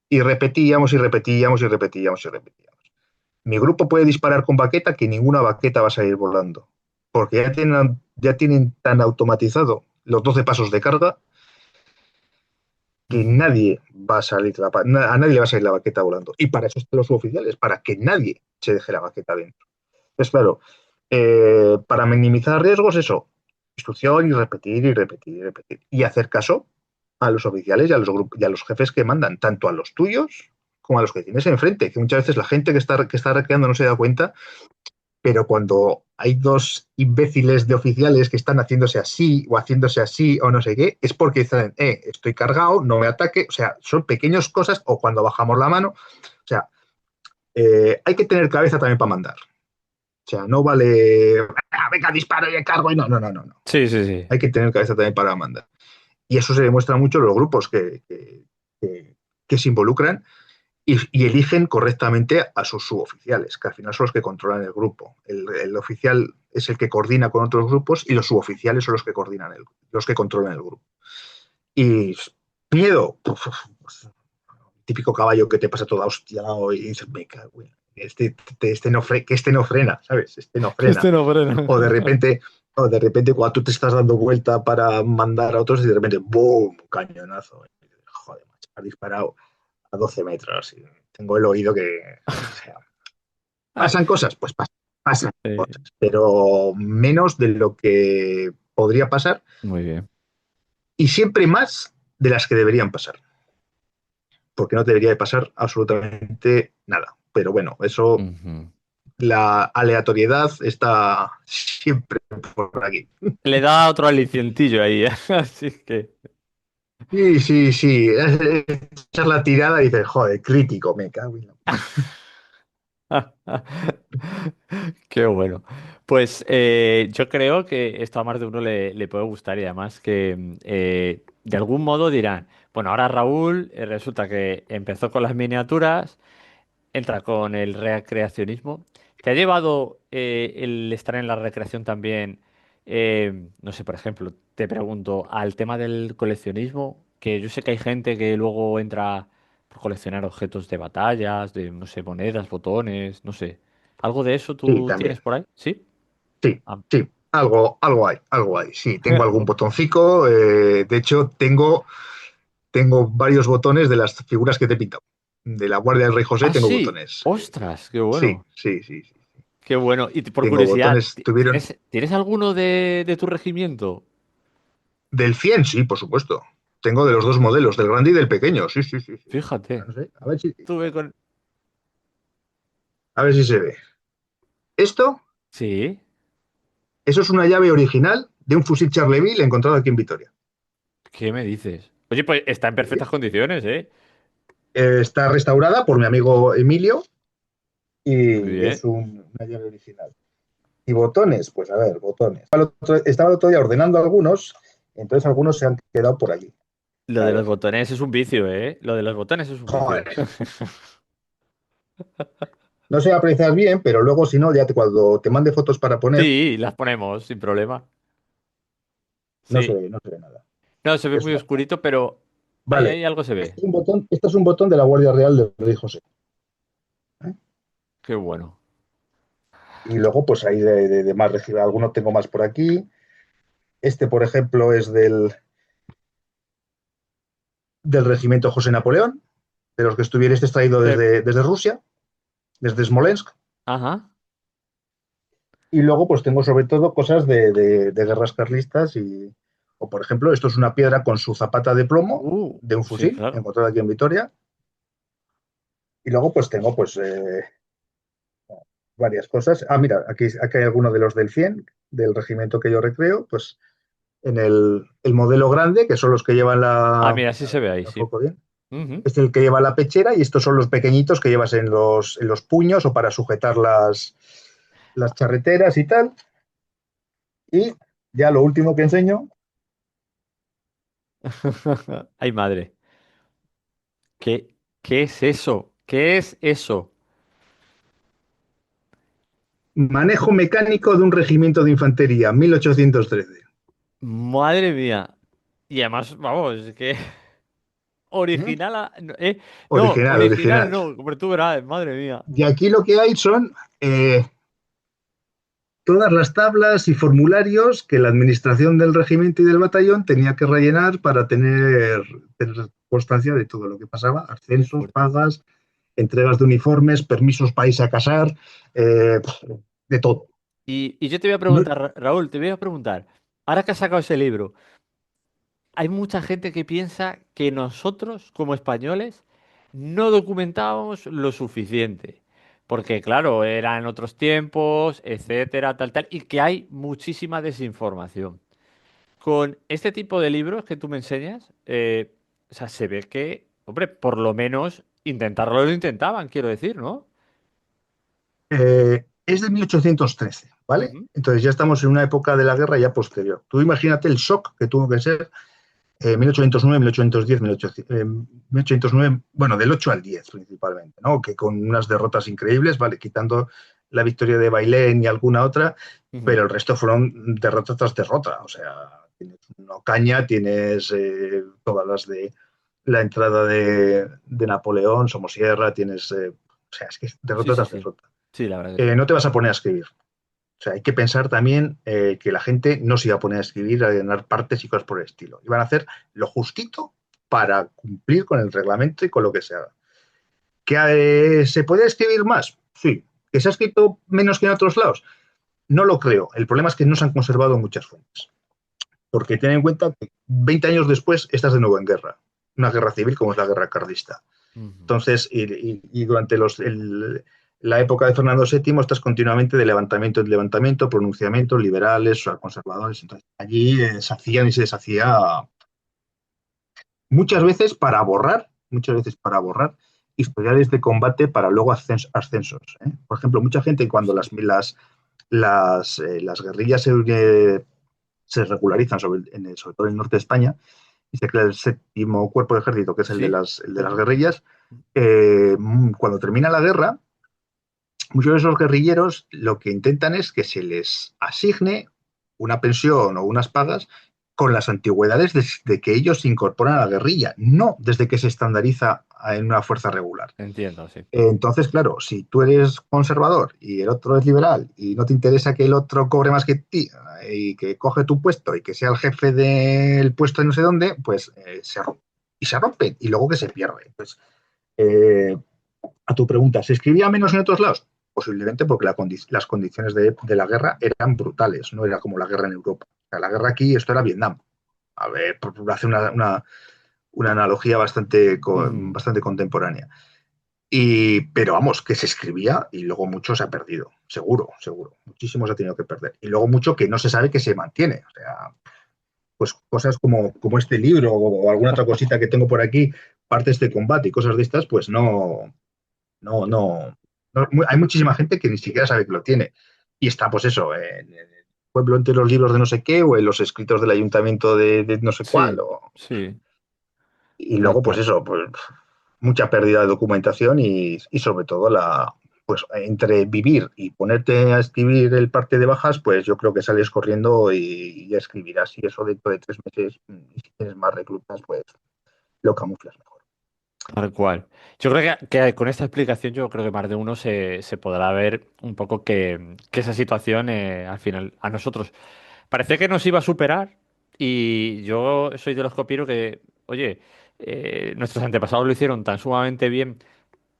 Y repetíamos y repetíamos y repetíamos y repetíamos. Mi grupo puede disparar con baqueta que ninguna baqueta va a salir volando, porque ya tienen tan automatizado los 12 pasos de carga que Ujú. nadie va a salir, a nadie le va a salir la baqueta volando. Y para eso están los suboficiales, para que nadie se deje la baqueta dentro. Entonces, claro, para minimizar riesgos, eso, instrucción y repetir y repetir y repetir. Y hacer caso a los oficiales y a y a los jefes que mandan, tanto a los tuyos como a los que tienes enfrente, que muchas veces la gente que está recreando no se da cuenta, pero cuando hay dos imbéciles de oficiales que están haciéndose así o no sé qué, es porque están, estoy cargado, no me ataque, o sea, son pequeñas cosas, o cuando bajamos la mano, o sea, hay que tener cabeza también para mandar. O sea, no vale, venga, disparo y cargo y no, no, no, no, no. Sí, sí, sí. Hay que tener cabeza también para mandar. Y eso se demuestra mucho en los grupos que se involucran y eligen correctamente a sus suboficiales, que al final son los que controlan el grupo. El oficial es el que coordina con otros grupos y los suboficiales son los que coordinan los que controlan el grupo. Y miedo, típico caballo que te pasa toda hostiado y dices, me cago en que este no frena, ¿sabes? Este no frena. Este no frena. O de repente, o de repente cuando tú te estás dando vuelta para mandar a otros y de repente, ¡boom! Cañonazo. Joder, macho, has disparado a 12 metros y tengo el oído que... O sea, ¿pasan cosas? Pues pasan Sí. cosas, pero menos de lo que podría pasar Muy bien. y siempre más de las que deberían pasar, porque no debería de pasar absolutamente nada. Pero bueno, eso, Ujú. la aleatoriedad está siempre por aquí. Le da otro alicientillo ahí, ¿eh? Así que. Sí, sí, sí. Echar la tirada y dices, joder, crítico, me cago en la... Qué bueno. Pues yo creo que esto a más de uno le puede gustar y además que de algún modo dirán, bueno, ahora Raúl resulta que empezó con las miniaturas, entra con el recreacionismo. ¿Te ha llevado el estar en la recreación también, no sé, por ejemplo, te pregunto, al tema del coleccionismo? Que yo sé que hay gente que luego entra por coleccionar objetos de batallas, de, no sé, monedas, botones, no sé. ¿Algo de eso Sí, tú también. tienes por ahí? ¿Sí? Sí, Ah, sí. Algo hay, algo hay. Sí, tengo algún botoncico. De hecho, tengo varios botones de las figuras que te he pintado. De la Guardia del Rey José ah, tengo sí. botones. Ostras, qué Sí, bueno. sí, sí, sí. Qué bueno. Y por Tengo curiosidad, botones. Tuvieron ¿tienes alguno de tu regimiento? del 100, sí, por supuesto. Tengo de los dos modelos, del grande y del pequeño. Sí, sí, sí, sí. Fíjate. No sé, Tuve con... a ver si se ve. Esto, Sí. eso es una llave original de un fusil Charleville encontrado aquí en Vitoria. ¿Qué me dices? Oye, pues está en Sí. perfectas condiciones, ¿eh? Está restaurada por mi amigo Emilio Muy y bien. es una llave original. Y botones, pues a ver, botones. Estaba el otro día ordenando algunos, entonces algunos se han quedado por allí. Lo A de los ver, botones es un vicio, ¿eh? Lo de los botones es un vicio. joder, no sé apreciar bien, pero luego si no, cuando te mande fotos para poner, Sí, las ponemos sin problema. Sí. no se ve nada. No, se ve Es muy una- oscurito, pero Vale, ahí algo se ve. este es un botón de la Guardia Real del Rey José. ¿Eh? Qué bueno. Y luego, pues ahí de más regional, algunos tengo más por aquí. Este, por ejemplo, es del regimiento José Napoleón, de los que estuviera este extraído Eh, desde Rusia, desde Smolensk. Ajá. Y luego, pues tengo sobre todo cosas de guerras carlistas o por ejemplo, esto es una piedra con su zapata de plomo de un Sí, fusil, claro. encontrado aquí en Vitoria. Y luego, pues tengo pues varias cosas. Ah, mira, aquí hay algunos de los del 100 del regimiento que yo recreo, pues en el modelo grande, que son los que llevan Ah, la... mira, sí se ve ahí, ¿Me sí. enfoco bien? Ujú. Este es el que lleva la pechera y estos son los pequeñitos que llevas en los puños o para sujetar las charreteras y tal. Y ya lo último que enseño, Ay, madre. ¿Qué es eso? ¿Qué es eso? manejo mecánico de un regimiento de infantería, 1813. Madre mía. Y además, vamos, es que ¿Mm? original, no, Original, original original. no, pero tú verás, madre mía. Y aquí lo que hay son todas las tablas y formularios que la administración del regimiento y del batallón tenía que rellenar para tener constancia de todo lo que pasaba, Qué ascensos, fuerte. pagas, entregas de uniformes, permisos para irse a casar, de todo. Y yo te voy a No, preguntar, Raúl, te voy a preguntar, ahora que has sacado ese libro, hay mucha gente que piensa que nosotros, como españoles, no documentábamos lo suficiente. Porque, claro, era en otros tiempos, etcétera, tal, tal, y que hay muchísima desinformación. Con este tipo de libros que tú me enseñas, o sea, se ve que, hombre, por lo menos intentarlo lo intentaban, quiero decir, ¿no? Es de 1813, ¿vale? Ujú. Entonces ya estamos en una época de la guerra ya posterior. Tú imagínate el shock que tuvo que ser 1809, 1810, 1809, bueno, del 8 al 10 principalmente, ¿no? Que con unas derrotas increíbles, ¿vale? Quitando la victoria de Bailén y alguna otra, Ujú. pero el resto fueron derrota tras derrota. O sea, tienes una Ocaña, tienes todas las de la entrada de Napoleón, Somosierra, tienes, o sea, es que es Sí, derrota sí, tras sí. derrota. Sí, la verdad que sí. No te vas a poner a escribir. O sea, hay que pensar también que la gente no se iba a poner a escribir, a llenar partes y cosas por el estilo. Iban a hacer lo justito para cumplir con el reglamento y con lo que se haga. ¿Que se puede escribir más? Sí. ¿Que se ha escrito menos que en otros lados? No lo creo. El problema es que no se han conservado muchas fuentes. Porque ten en cuenta que 20 años después estás de nuevo en guerra. Una guerra civil como es la guerra carlista. Ujú. Entonces, y durante la época de Fernando VII estás continuamente de levantamiento en levantamiento, pronunciamientos liberales o conservadores. Entonces, allí se hacían y se deshacía muchas veces para borrar historiales de combate para luego ascensos. ¿Eh? Por ejemplo, mucha gente cuando Ostras. las guerrillas se regularizan, sobre todo en el norte de España, y se crea el séptimo cuerpo de ejército, que es Sí. el de las Ujú. guerrillas. Cuando termina la guerra, muchos de esos guerrilleros lo que intentan es que se les asigne una pensión o unas pagas con las antigüedades de que ellos se incorporan a la guerrilla, no desde que se estandariza en una fuerza regular. Entiendo, sí. Entonces, claro, si tú eres conservador y el otro es liberal y no te interesa que el otro cobre más que ti y que coge tu puesto y que sea el jefe del puesto de no sé dónde, pues se rompe y luego que se pierde. Pues, eh, a tu pregunta, ¿se escribía menos en otros lados? Posiblemente porque las condiciones de la guerra eran brutales, no era como la guerra en Europa. O sea, la guerra aquí, esto era Vietnam. A ver, por hacer una analogía Ujú. bastante contemporánea. Pero vamos, que se escribía y luego mucho se ha perdido, seguro, seguro. Muchísimo se ha tenido que perder. Y luego mucho que no se sabe que se mantiene. O sea, pues cosas como este libro o alguna otra cosita que tengo por aquí, partes de combate y cosas de estas, pues no, no, hay muchísima gente que ni siquiera sabe que lo tiene. Y está, pues eso, en el pueblo entre los libros de no sé qué o en los escritos del ayuntamiento de no sé cuál. Sí, sí, Y tal luego, pues cual. eso, pues mucha pérdida de documentación y sobre todo pues entre vivir y ponerte a escribir el parte de bajas, pues yo creo que sales corriendo y ya escribirás. Y eso dentro de 3 meses, si tienes más reclutas, pues lo camuflas mejor. Tal cual. Yo creo que con esta explicación yo creo que más de uno se podrá ver un poco que esa situación al final a nosotros parecía que nos iba a superar y yo soy de los que opino que, oye, nuestros antepasados lo hicieron tan sumamente bien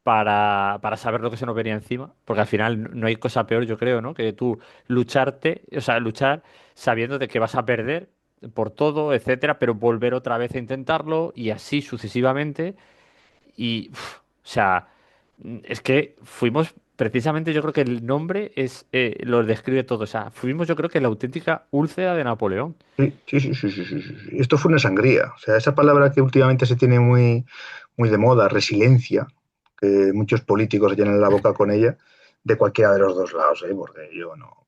para saber lo que se nos venía encima, porque al final no hay cosa peor, yo creo, ¿no? Que tú lucharte, o sea, luchar sabiendo de que vas a perder por todo, etcétera, pero volver otra vez a intentarlo y así sucesivamente. Y, o sea, es que fuimos, precisamente yo creo que el nombre lo describe todo. O sea, fuimos yo creo que la auténtica úlcera de Napoleón. Sí, sí, sí, sí, sí, sí, sí, sí. Esto fue una sangría. O sea, esa palabra que últimamente se tiene muy de moda, resiliencia, que muchos políticos llenan la boca con ella, de cualquiera de los dos lados, ¿eh? Porque yo no.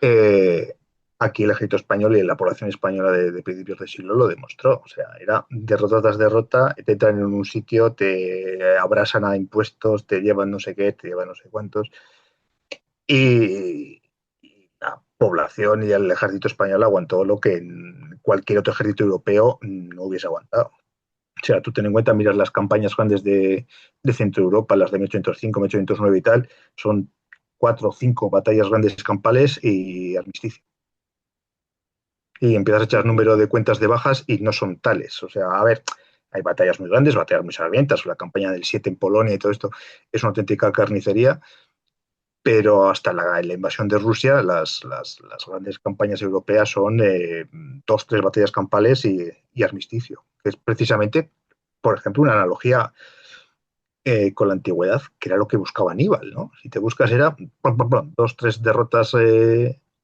Eh, Aquí el ejército español y la población española de principios de siglo lo demostró. O sea, era derrota tras derrota, te entran en un sitio, te abrasan a impuestos, te llevan no sé qué, te llevan no sé cuántos. Y la población y el ejército español aguantó lo que cualquier otro ejército europeo no hubiese aguantado. O sea, tú ten en cuenta, miras las campañas grandes de Centro Europa, las de 1805, 1809 y tal, son 4 o 5 batallas grandes campales y armisticio. Y empiezas a echar Ujú. número de cuentas de bajas y no son tales. O sea, a ver, hay batallas muy grandes, batallas muy sangrientas, la campaña del 7 en Polonia y todo esto es una auténtica carnicería, pero hasta la invasión de Rusia, las grandes campañas europeas son dos, tres batallas campales y armisticio, que es precisamente, por ejemplo, una analogía con la antigüedad, que era lo que buscaba Aníbal, ¿no? Si te buscas era pam, pam, pam, dos, tres derrotas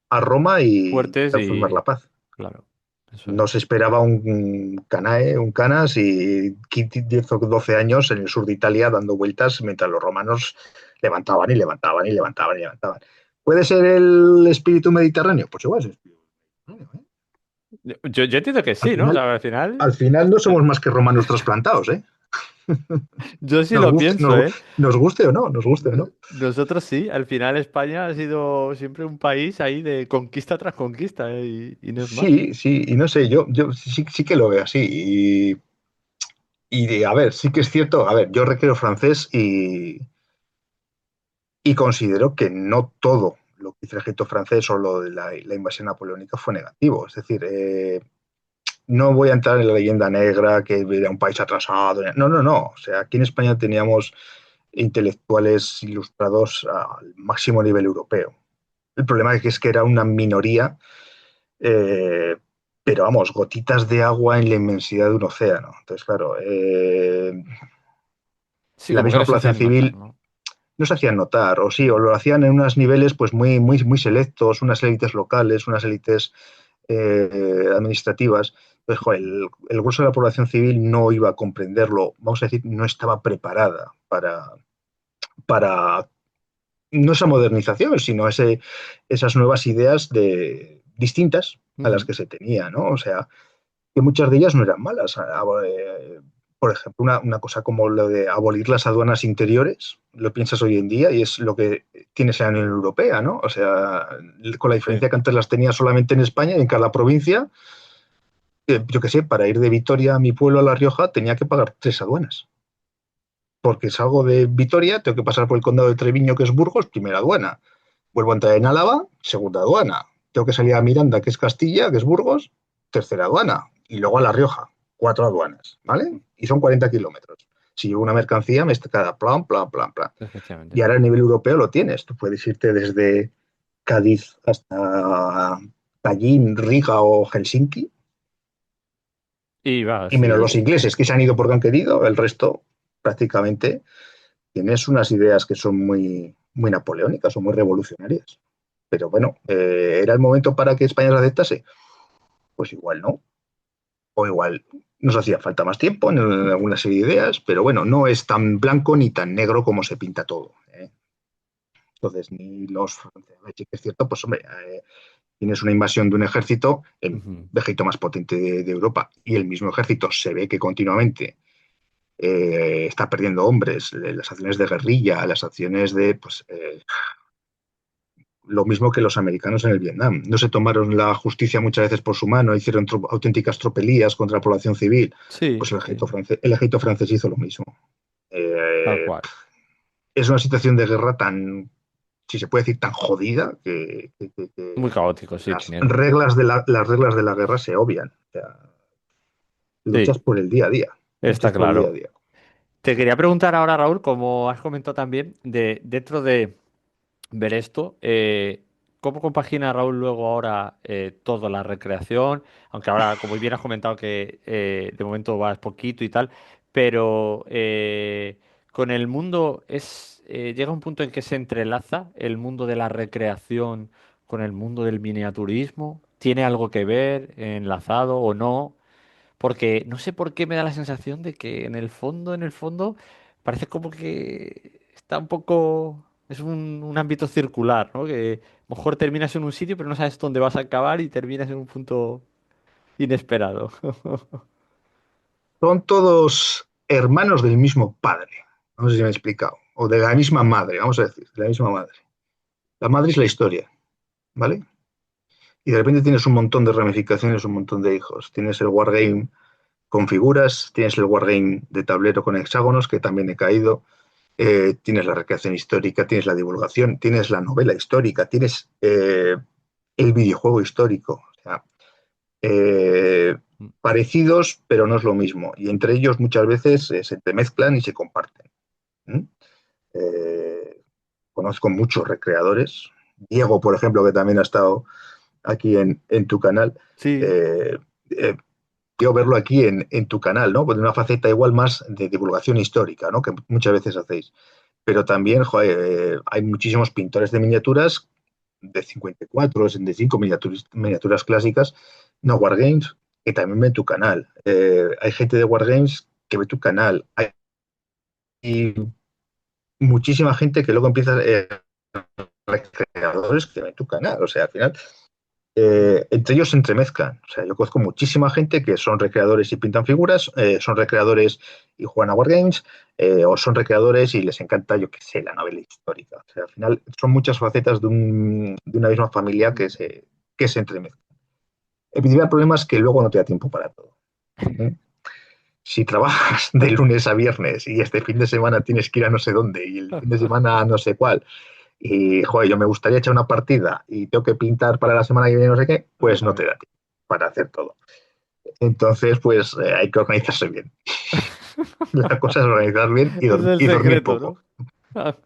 a Roma y Fuertes intentar firmar y, la paz. claro, eso es. No se esperaba un Canae, un Canas y 10 o 12 años en el sur de Italia dando vueltas mientras los romanos levantaban y levantaban y levantaban y levantaban. ¿Puede ser el espíritu mediterráneo? Pues igual es el espíritu mediterráneo, ¿eh? Yo entiendo que Al sí, ¿no? O final, sea, al final, al final no somos más que romanos trasplantados, ¿eh? yo sí Nos lo guste, pienso, ¿eh? nos guste o no, nos guste o no. Nosotros sí, al final España ha sido siempre un país ahí de conquista tras conquista, ¿eh? Y no es más. Sí, sí, y no sé, yo sí, sí que lo veo así. A ver, sí que es cierto, a ver, yo recreo francés y considero que no todo lo que hizo el ejército francés o lo de la invasión napoleónica fue negativo. Es decir, no voy a entrar en la leyenda negra que era un país atrasado. No, no, no. O sea, aquí en España teníamos intelectuales ilustrados al máximo nivel europeo. El problema es que era una minoría, eh, pero vamos, gotitas de agua en la inmensidad de un océano. Entonces, claro, Sí, la como que misma no se población hacían notar, civil ¿no? no se hacían notar, o sí, o lo hacían en unos niveles pues muy, muy, muy selectos, unas élites locales, unas élites administrativas. Pues joder, el grueso de la población civil no iba a comprenderlo, vamos a decir, no estaba preparada para no esa modernización, sino esas nuevas ideas distintas a las Ujú. que se tenía, ¿no? O sea, que muchas de ellas no eran malas. Por ejemplo, una cosa como lo de abolir las aduanas interiores, lo piensas hoy en día y es lo que tienes en la Unión Europea, ¿no? O sea, con la Sí. diferencia que antes las tenía solamente en España y en cada provincia, yo qué sé, para ir de Vitoria a mi pueblo, a La Rioja, tenía que pagar tres aduanas. Porque salgo de Vitoria, tengo que pasar por el condado de Treviño, que es Burgos, primera aduana. Vuelvo a entrar en Álava, segunda aduana. Tengo que salir a Miranda, que es Castilla, que es Burgos, tercera aduana. Y luego a La Rioja, cuatro aduanas, ¿vale? Y son 40 kilómetros. Si llevo una mercancía, me está cada plan, plan, plan, plan. Y Efectivamente. ahora a nivel europeo lo tienes. Tú puedes irte desde Cádiz hasta Tallinn, Riga o Helsinki. Y va, Y menos sí. los ingleses que se han ido porque han querido, el resto prácticamente tienes unas ideas que son muy, muy napoleónicas o muy revolucionarias. Pero bueno, ¿era el momento para que España lo aceptase? Pues igual no. O igual nos hacía falta más tiempo en alguna serie de ideas, pero bueno, no es tan blanco ni tan negro como se pinta todo, ¿eh? Entonces, ni los franceses, sí que es cierto, pues hombre, tienes una invasión de un ejército, el Ujú. ejército más potente de Europa, y el mismo ejército se ve que continuamente está perdiendo hombres, las acciones de guerrilla, las acciones de, pues, lo mismo que los americanos en el Vietnam. No se tomaron la justicia muchas veces por su mano, hicieron auténticas tropelías contra la población civil. Sí, Pues sí, el ejército francés hizo lo mismo. tal Eh, cual. es una situación de guerra tan, si se puede decir, tan jodida que Muy caótico, sí, Piniel. las reglas de la guerra se obvian. O sea, luchas Sí, por el día a día. está Luchas por el día a claro. día. Te quería preguntar ahora, Raúl, como has comentado también, de dentro de ver esto, ¿cómo compagina Raúl luego ahora toda la recreación? Aunque ahora, como bien has comentado, que de momento vas poquito y tal, pero con el mundo llega un punto en que se entrelaza el mundo de la recreación con el mundo del miniaturismo. ¿Tiene algo que ver, enlazado o no? Porque no sé por qué me da la sensación de que en el fondo, parece como que está un poco. Es un ámbito circular, ¿no? Que a lo mejor terminas en un sitio, pero no sabes dónde vas a acabar y terminas en un punto inesperado. Son todos hermanos del mismo padre. No sé si me he explicado. O de la misma madre, vamos a decir, de la misma madre. La madre es la historia, ¿vale? Y de repente tienes un montón de ramificaciones, un montón de hijos. Tienes el wargame con figuras, tienes el wargame de tablero con hexágonos, que también he caído, tienes la recreación histórica, tienes la divulgación, tienes la novela histórica, tienes el videojuego histórico. O sea, eh, parecidos, pero no es lo mismo. Y entre ellos muchas veces se entremezclan y se comparten. ¿Mm? Eh, conozco muchos recreadores. Diego, por ejemplo, que también ha estado aquí en tu canal. Sí, Eh, eh, Quiero verlo aquí en tu canal, ¿no? Pues de una faceta igual más de divulgación histórica, ¿no? Que muchas veces hacéis. Pero también, joder, hay muchísimos pintores de miniaturas de 54, 65 miniaturas clásicas, no Wargames, que también ven tu canal. Hay gente de Wargames que ve tu canal. Hay muchísima gente que luego empieza creadores que ven tu canal. O sea, al final entre ellos se entremezclan. O sea, yo conozco muchísima gente que son recreadores y pintan figuras, son recreadores y juegan a Wargames, o son recreadores y les encanta, yo qué sé, la novela histórica. O sea, al final son muchas facetas de una misma familia que se entremezclan. El principal problema es que luego no te da tiempo para todo. ¿Eh? Si trabajas de lunes a viernes y este fin de semana tienes que ir a no sé dónde y el fin de semana a no sé cuál, y, joder, yo me gustaría echar una partida y tengo que pintar para la semana que viene no sé qué, pues no te da tiempo para hacer todo. Entonces, pues hay que organizarse bien. La cosa es organizar bien es el y dormir secreto, poco. ¿no?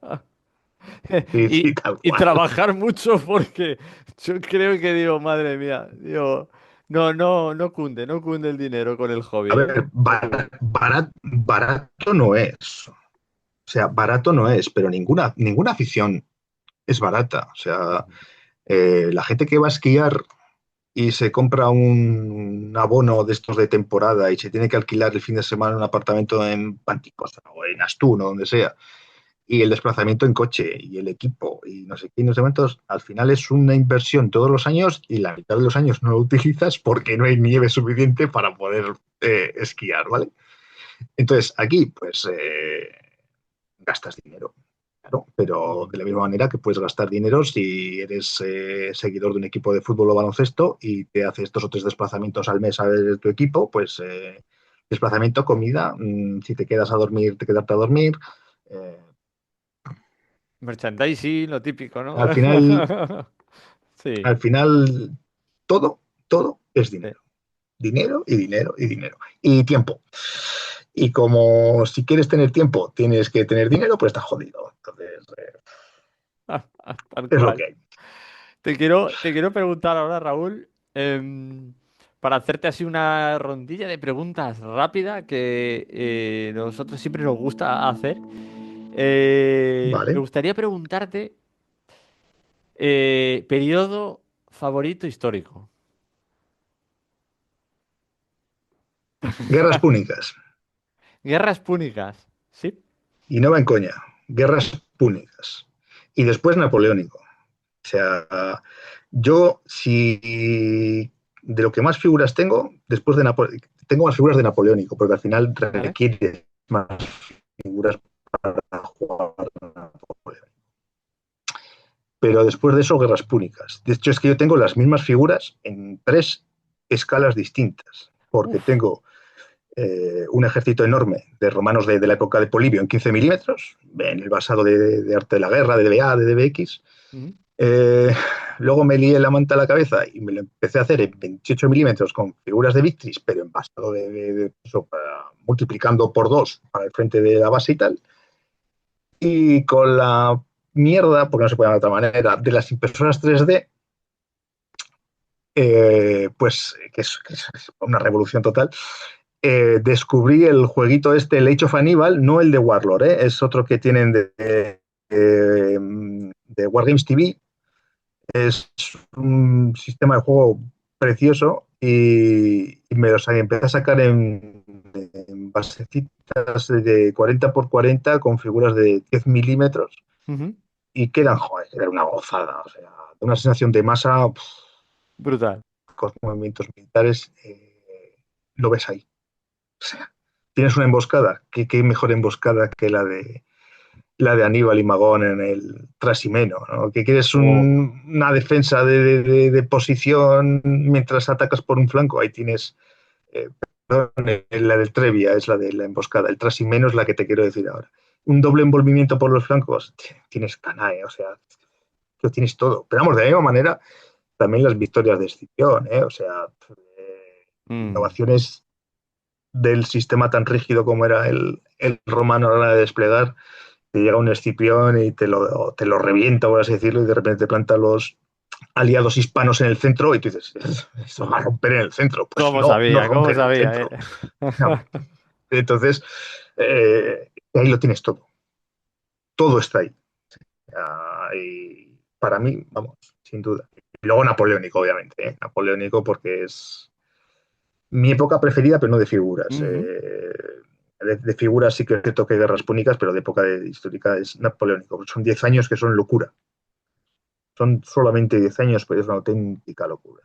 Sí, sí, Y, tal y cual. trabajar mucho porque yo creo que digo, madre mía, digo, no cunde, no cunde el dinero con el hobby, A ¿eh? ver, No cunde. barato no es. O sea, barato no es, pero ninguna afición es barata. O sea, la gente que va a esquiar y se compra un abono de estos de temporada y se tiene que alquilar el fin de semana un apartamento en Panticosa o en Astún o donde sea, y el desplazamiento en coche y el equipo y no sé qué, no sé cuántos, al final es una inversión todos los años y la mitad de los años no lo utilizas porque no hay nieve suficiente para poder esquiar, ¿vale? Entonces, aquí, pues, gastas dinero. Claro, pero Mm. de la misma manera que puedes gastar dinero si eres seguidor de un equipo de fútbol o baloncesto y te haces 2 o 3 desplazamientos al mes a ver tu equipo, pues desplazamiento, comida, si te quedas a dormir, te quedarte a dormir. Eh, Merchandising, lo típico, ¿no? al final, Sí, al final, todo es sí. dinero. Dinero y dinero y dinero. Y tiempo. Y como si quieres tener tiempo, tienes que tener dinero, pues estás jodido. Entonces, Tal es lo cual. que hay. Te quiero preguntar ahora, Raúl, para hacerte así una rondilla de preguntas rápida que nosotros siempre nos gusta hacer. Me Vale. gustaría preguntarte, periodo favorito histórico. Guerras púnicas. Guerras púnicas, ¿sí? Y no va en coña. Guerras púnicas. Y después napoleónico. O sea, yo, si de lo que más figuras tengo, después de Napoleón, tengo más figuras de napoleónico, porque al final ¿Vale? requiere más figuras para jugar Napoleón. Pero después de eso, guerras púnicas. De hecho, es que yo tengo las mismas figuras en 3 escalas distintas, porque Uf. tengo un ejército enorme de romanos de la época de Polibio en 15 milímetros, en el basado de Arte de la Guerra, de DBA, de DBX. Ujú. Eh, Luego me lié la manta a la cabeza y me lo empecé a hacer en 28 milímetros con figuras de Victris, pero en basado de eso, multiplicando por 2 para el frente de la base y tal. Y con la mierda, porque no se puede de otra manera, de las impresoras 3D, pues que es una revolución total, descubrí el jueguito este, el Age of Hannibal, no el de Warlord, es otro que tienen de Wargames TV. Es un sistema de juego precioso y me los empecé a sacar en basecitas de 40 por 40 con figuras de 10 milímetros Ujú. y quedan, joder, era una gozada, o sea, una sensación de masa Brutal. con movimientos militares, lo ves ahí. O sea, tienes una emboscada, ¿qué mejor emboscada que la de Aníbal y Magón en el Trasimeno, ¿no? Que quieres Oh. una defensa de posición mientras atacas por un flanco, ahí tienes, eh, perdón, la del Trevia es la de la emboscada, el Trasimeno es la que te quiero decir ahora. Un doble envolvimiento por los flancos, tienes Canae, o sea, lo tienes todo. Pero vamos, de la misma manera, también las victorias de Escipión, o sea, Mm. innovaciones del sistema tan rígido como era el romano a la hora de desplegar, que llega un Escipión y te lo revienta, por así decirlo, y de repente te planta los aliados hispanos en el centro y tú dices, esto va a romper en el centro. Pues ¿Cómo no, no sabía? rompe ¿Cómo en el sabía, centro. No. Entonces, ahí lo tienes todo. Todo está ahí. Y para mí, vamos, sin duda. Y luego napoleónico, obviamente. Napoleónico porque es mi época preferida, pero no de figuras. Ujú. De figuras sí que es cierto que hay guerras púnicas, pero de época histórica es napoleónico. Son 10 años que son locura. Son solamente 10 años, pero es una auténtica locura.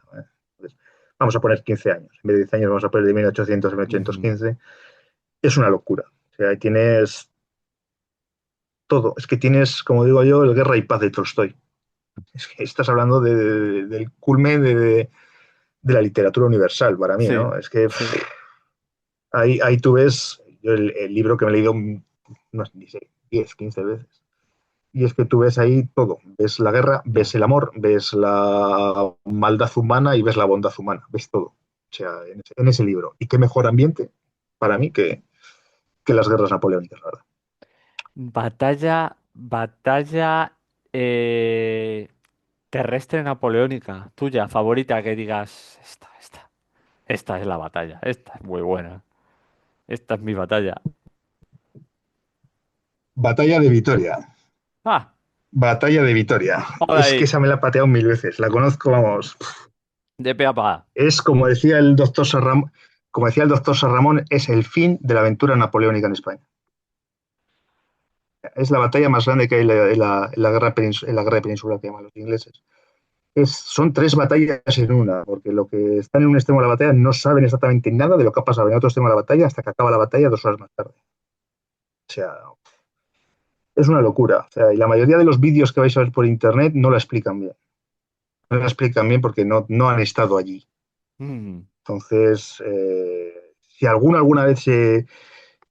Entonces, vamos a poner 15 años. En vez de 10 años vamos a poner de 1800 a Ujú. 1815. Es una locura. O sea, ahí tienes todo. Es que tienes, como digo yo, el Guerra y Paz de Tolstoy. Es que estás hablando del culmen de la literatura universal para mí, Sí, ¿no? Es que sí. ahí tú ves yo el libro que me he leído, no sé, ni sé, 10, 15 veces. Y es que tú ves ahí todo. Ves la guerra, Ya. ves el amor, ves la maldad humana y ves la bondad humana. Ves todo. O sea, en ese libro. Y qué mejor ambiente para mí que las guerras napoleónicas, la verdad. Batalla eh, terrestre napoleónica, tuya, favorita, que digas, esta es la batalla, esta es muy buena, esta es mi batalla. Batalla de Vitoria. Ah, Batalla de Vitoria. ahora Es que ahí, esa me la he pateado 1000 veces. La conozco, vamos. de pe a pa. Es como decía el doctor Sarramón, como decía el doctor Sarramón, es el fin de la aventura napoleónica en España. Es la batalla más grande que hay en la guerra peninsular que llaman los ingleses. Son tres batallas en una, porque lo que están en un extremo de la batalla no saben exactamente nada de lo que ha pasado en otro extremo de la batalla hasta que acaba la batalla 2 horas más tarde. O sea, es una locura. O sea, y la mayoría de los vídeos que vais a ver por internet no la explican bien. No la explican bien porque no han estado allí. Mm. Entonces, si alguna vez se,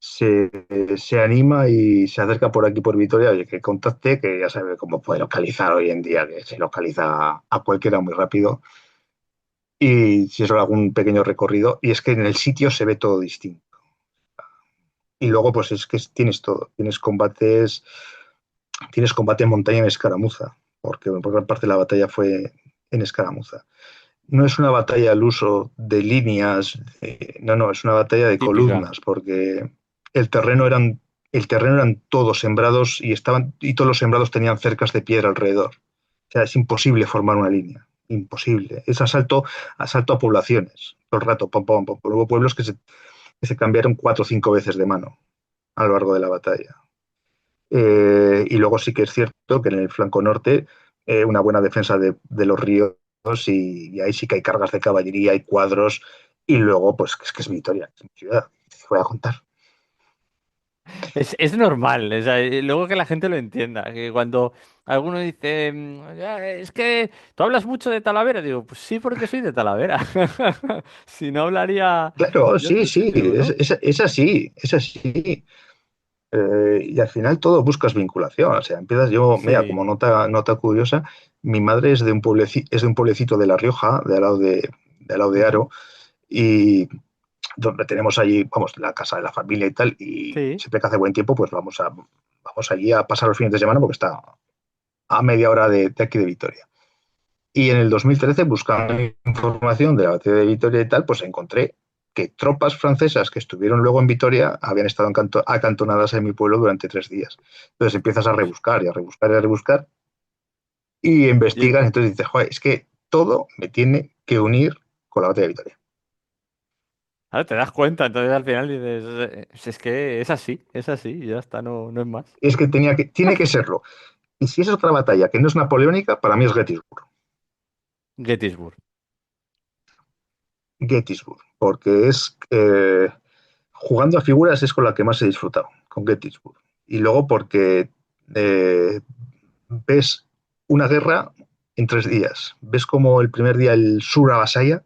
se anima y se acerca por aquí por Vitoria, oye, que contacte, que ya sabe cómo puede localizar hoy en día, que se localiza a cualquiera muy rápido. Y si es algún pequeño recorrido, y es que en el sitio se ve todo distinto. Y luego, pues es que tienes todo, tienes combate en montaña en escaramuza, porque por gran parte de la batalla fue en escaramuza. No es una batalla al uso de líneas, no, es una batalla de Típica. columnas, porque el terreno eran, el terreno eran todos sembrados y todos los sembrados tenían cercas de piedra alrededor. O sea, es imposible formar una línea, imposible. Es asalto a poblaciones, todo el rato, pom, pom, pom. Hubo pueblos que se cambiaron 4 o 5 veces de mano a lo largo de la batalla. Y luego sí que es cierto que en el flanco norte, una buena defensa de los ríos y ahí sí que hay cargas de caballería, hay cuadros y luego pues es que es Vitoria, es mi ciudad, te voy a contar. Es normal, o sea, luego que la gente lo entienda, que cuando alguno dice, "Ya, es que tú hablas mucho de Talavera", digo, pues sí, porque soy de Talavera. Si no hablaría Claro, de sí, otro sí, sitio, ¿no? es así, es así. Y al final todo buscas vinculación. O sea, empiezas yo, mira, Sí, como nota curiosa, mi madre es de un pueblecito de La Rioja, de al lado de ujú, Aro, y donde tenemos allí, vamos, la casa de la familia y tal, y sí. siempre que hace buen tiempo, pues vamos allí a pasar los fines de semana porque está a media hora de aquí de Vitoria. Y en el 2013, buscando información de la batalla de Vitoria y tal, pues encontré que tropas francesas que estuvieron luego en Vitoria habían estado acantonadas en mi pueblo durante 3 días. Entonces empiezas a rebuscar y a rebuscar y a rebuscar y Y investigas. Entonces dices, joder, es que todo me tiene que unir con la batalla de Vitoria. claro, te das cuenta, entonces al final dices, es que es así, y ya está, no, no es más. Es que tiene que serlo. Y si es otra batalla que no es napoleónica, para mí es Gettysburg. Gettysburg. Gettysburg, porque jugando a figuras es con la que más he disfrutado, con Gettysburg. Y luego porque eh, ves una guerra en 3 días. Ves como el primer día el sur avasalla,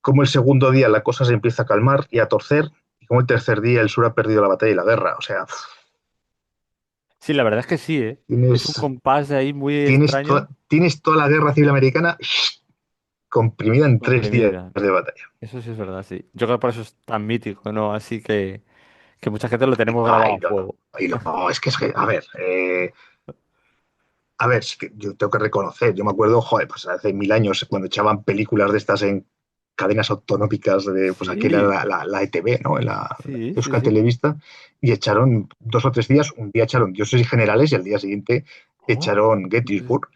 como el segundo día la cosa se empieza a calmar y a torcer, y como el tercer día el sur ha perdido la batalla y la guerra. O sea, Sí, la verdad es que sí, ¿eh? Es un tienes, compás de ahí muy tienes, extraño, to- tienes toda la guerra civil americana comprimida en 3 días comprimida. de batalla. Eso sí es verdad, sí. Yo creo que por eso es tan mítico, ¿no? Así que... Que mucha gente lo tenemos grabado Ay, a no, fuego. ay, no, es que, a ver, es que yo tengo que reconocer, yo me acuerdo, joder, pues hace 1000 años cuando echaban películas de estas en cadenas autonómicas, pues aquí era Sí, la ETV, ¿no? En la sí, sí, Euskal sí. Televista, y echaron 2 o 3 días, un día echaron Dioses y Generales y al día siguiente Oh, echaron sí, sí. Gettysburg,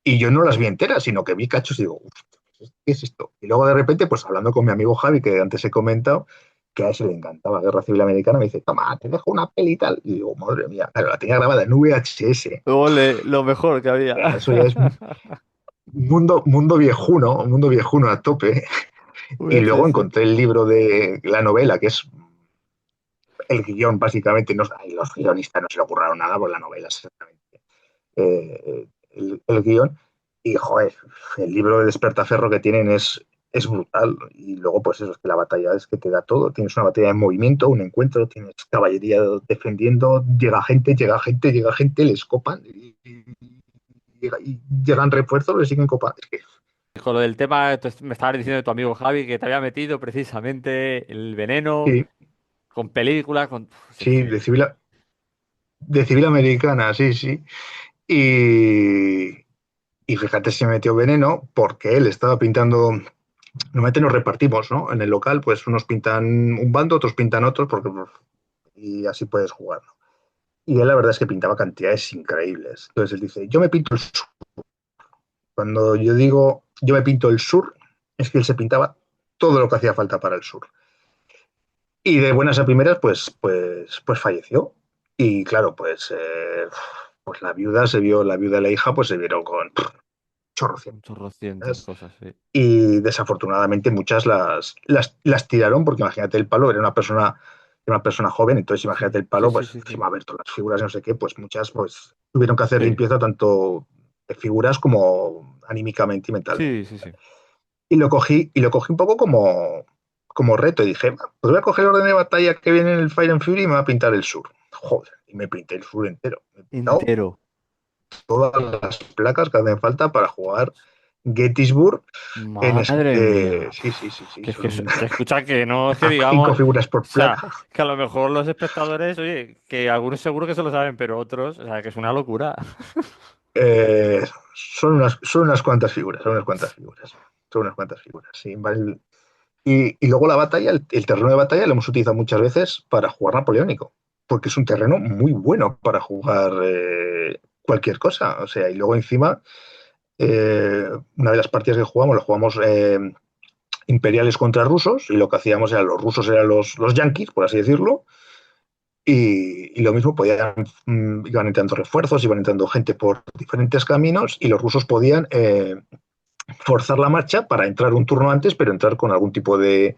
y yo no las vi enteras, sino que vi cachos y digo, "Uf, ¿qué es esto?". Y luego de repente, pues hablando con mi amigo Javi, que antes he comentado, que a ese le encantaba la Guerra Civil Americana, me dice, toma, te dejo una peli y tal. Y digo, madre mía, claro, la tenía grabada en VHS. Ole, lo mejor que había. Eso ya es mundo viejuno a tope. Y luego VHS. encontré el libro de la novela, que es el guión, básicamente. No, ay, los guionistas no se le ocurrieron nada, por la novela es exactamente el guión. Y, joder, el libro de Despertaferro que tienen es brutal. Y luego, pues eso, es que la batalla es que te da todo. Tienes una batalla en movimiento, un encuentro, tienes caballería defendiendo, llega gente, llega gente, llega gente, les copan y llegan refuerzos, les siguen copando. Es que Con lo del tema, me estaba diciendo de tu amigo Javi que te había metido precisamente el veneno sí, con películas, con... Uf, es sí, que... de civil americana, sí, sí. Y, y fíjate si me metió veneno porque él estaba pintando. Normalmente nos repartimos, ¿no? En el local, pues unos pintan un bando, otros pintan otros, porque y así puedes jugar, ¿no? Y él la verdad es que pintaba cantidades increíbles. Entonces él dice, yo me pinto el sur. Cuando yo digo yo me pinto el sur, es que él se pintaba todo lo que hacía falta para el sur. Y de buenas a primeras, pues falleció. Y claro, pues la viuda y la hija, pues se vieron con Un chorrocientas. chorrocientas cosas, sí. Y desafortunadamente muchas las tiraron, porque imagínate el palo, era una persona joven, entonces Sí, imagínate el sí, palo, sí, pues sí, sí. encima a ver todas las figuras y no sé qué, pues muchas pues tuvieron que hacer Sí, limpieza tanto de figuras como anímicamente y mentalmente. sí, sí, sí. Y lo cogí un poco como reto y dije, "Va, pues voy a coger el orden de batalla que viene en el Fire and Fury y me voy a pintar el sur". Joder, y me pinté el sur entero. Me he pintado Entero. todas las placas que hacen falta para jugar Gettysburg en ese. Madre mía. Sí, sí, sí, sí, Que es que, son que escucha que no es que a 5 digamos, o figuras por sea, placa. que a lo mejor los espectadores, oye, que algunos seguro que se lo saben, pero otros, o sea, que es una locura. Son unas cuantas figuras, son unas cuantas figuras. Son unas cuantas figuras, sí. Vale. Y luego la batalla, el terreno de batalla lo hemos utilizado muchas veces para jugar napoleónico, porque es un terreno muy bueno para jugar cualquier cosa. O sea, y luego encima, una de las partidas que jugamos, lo jugamos imperiales contra rusos, y lo que hacíamos era, los rusos eran los yanquis, por así decirlo, y lo mismo, iban entrando refuerzos, iban entrando gente por diferentes caminos, y los rusos podían forzar la marcha para entrar un turno antes, pero entrar con algún tipo de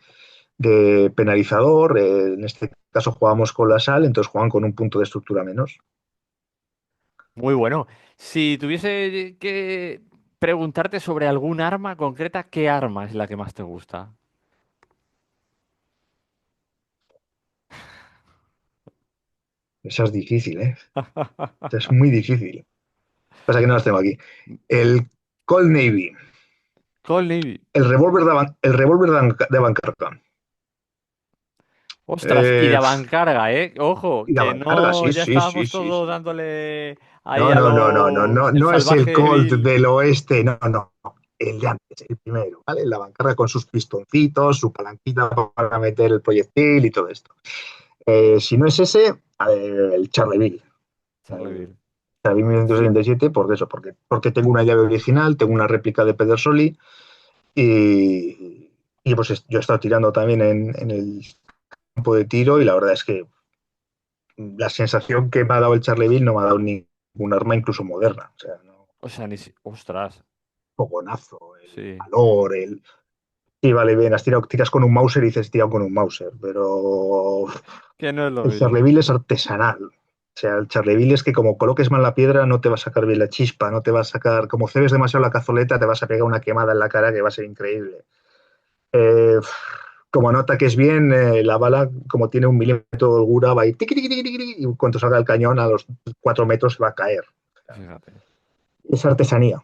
penalizador. En este caso jugábamos con la sal, entonces jugaban con un punto de estructura menos. Muy bueno. Si tuviese que preguntarte sobre algún arma concreta, ¿qué arma es la que más te gusta? Esa es difícil, ¿eh? Esa es muy difícil. Pasa que no las tengo aquí. El Cold Navy, Cold Navy. el revólver de Bancarca. Ostras, y de Eh, Avancarga, ¿eh? Ojo, y la que Bancarga, no, sí, ya sí, sí, estábamos sí, todos sí. dándole ahí No, a no, no, no, no, no, el no es el salvaje Colt Bill. del oeste, no, no, no, el de antes, el primero, ¿vale? La bancarra con sus pistoncitos, su palanquita para meter el proyectil y todo esto. Si no es ese, el Charleville. El Charleville. Charleville Sí. 1967, por eso, porque tengo una llave original, tengo una réplica de Pedersoli y pues yo he estado tirando también en el campo de tiro y la verdad es que la sensación que me ha dado el Charleville no me ha dado ningún arma, incluso moderna. O sea, no, O sea, ostras. fogonazo, el Sí. valor, el. Sí, vale, bien, tiras con un Mauser y dices tirado con un Mauser, pero Que no es lo el mismo. Charleville es artesanal. O sea, el Charleville es que como coloques mal la piedra no te va a sacar bien la chispa, no te va a sacar, como cebes demasiado la cazoleta te vas a pegar una quemada en la cara que va a ser increíble. Eh, como no ataques bien, la bala, como tiene 1 milímetro de holgura, va a ir tiqui, tiqui, tiqui, tiqui, y cuando salga el cañón a los 4 metros se va a caer. Fíjate. Es artesanía.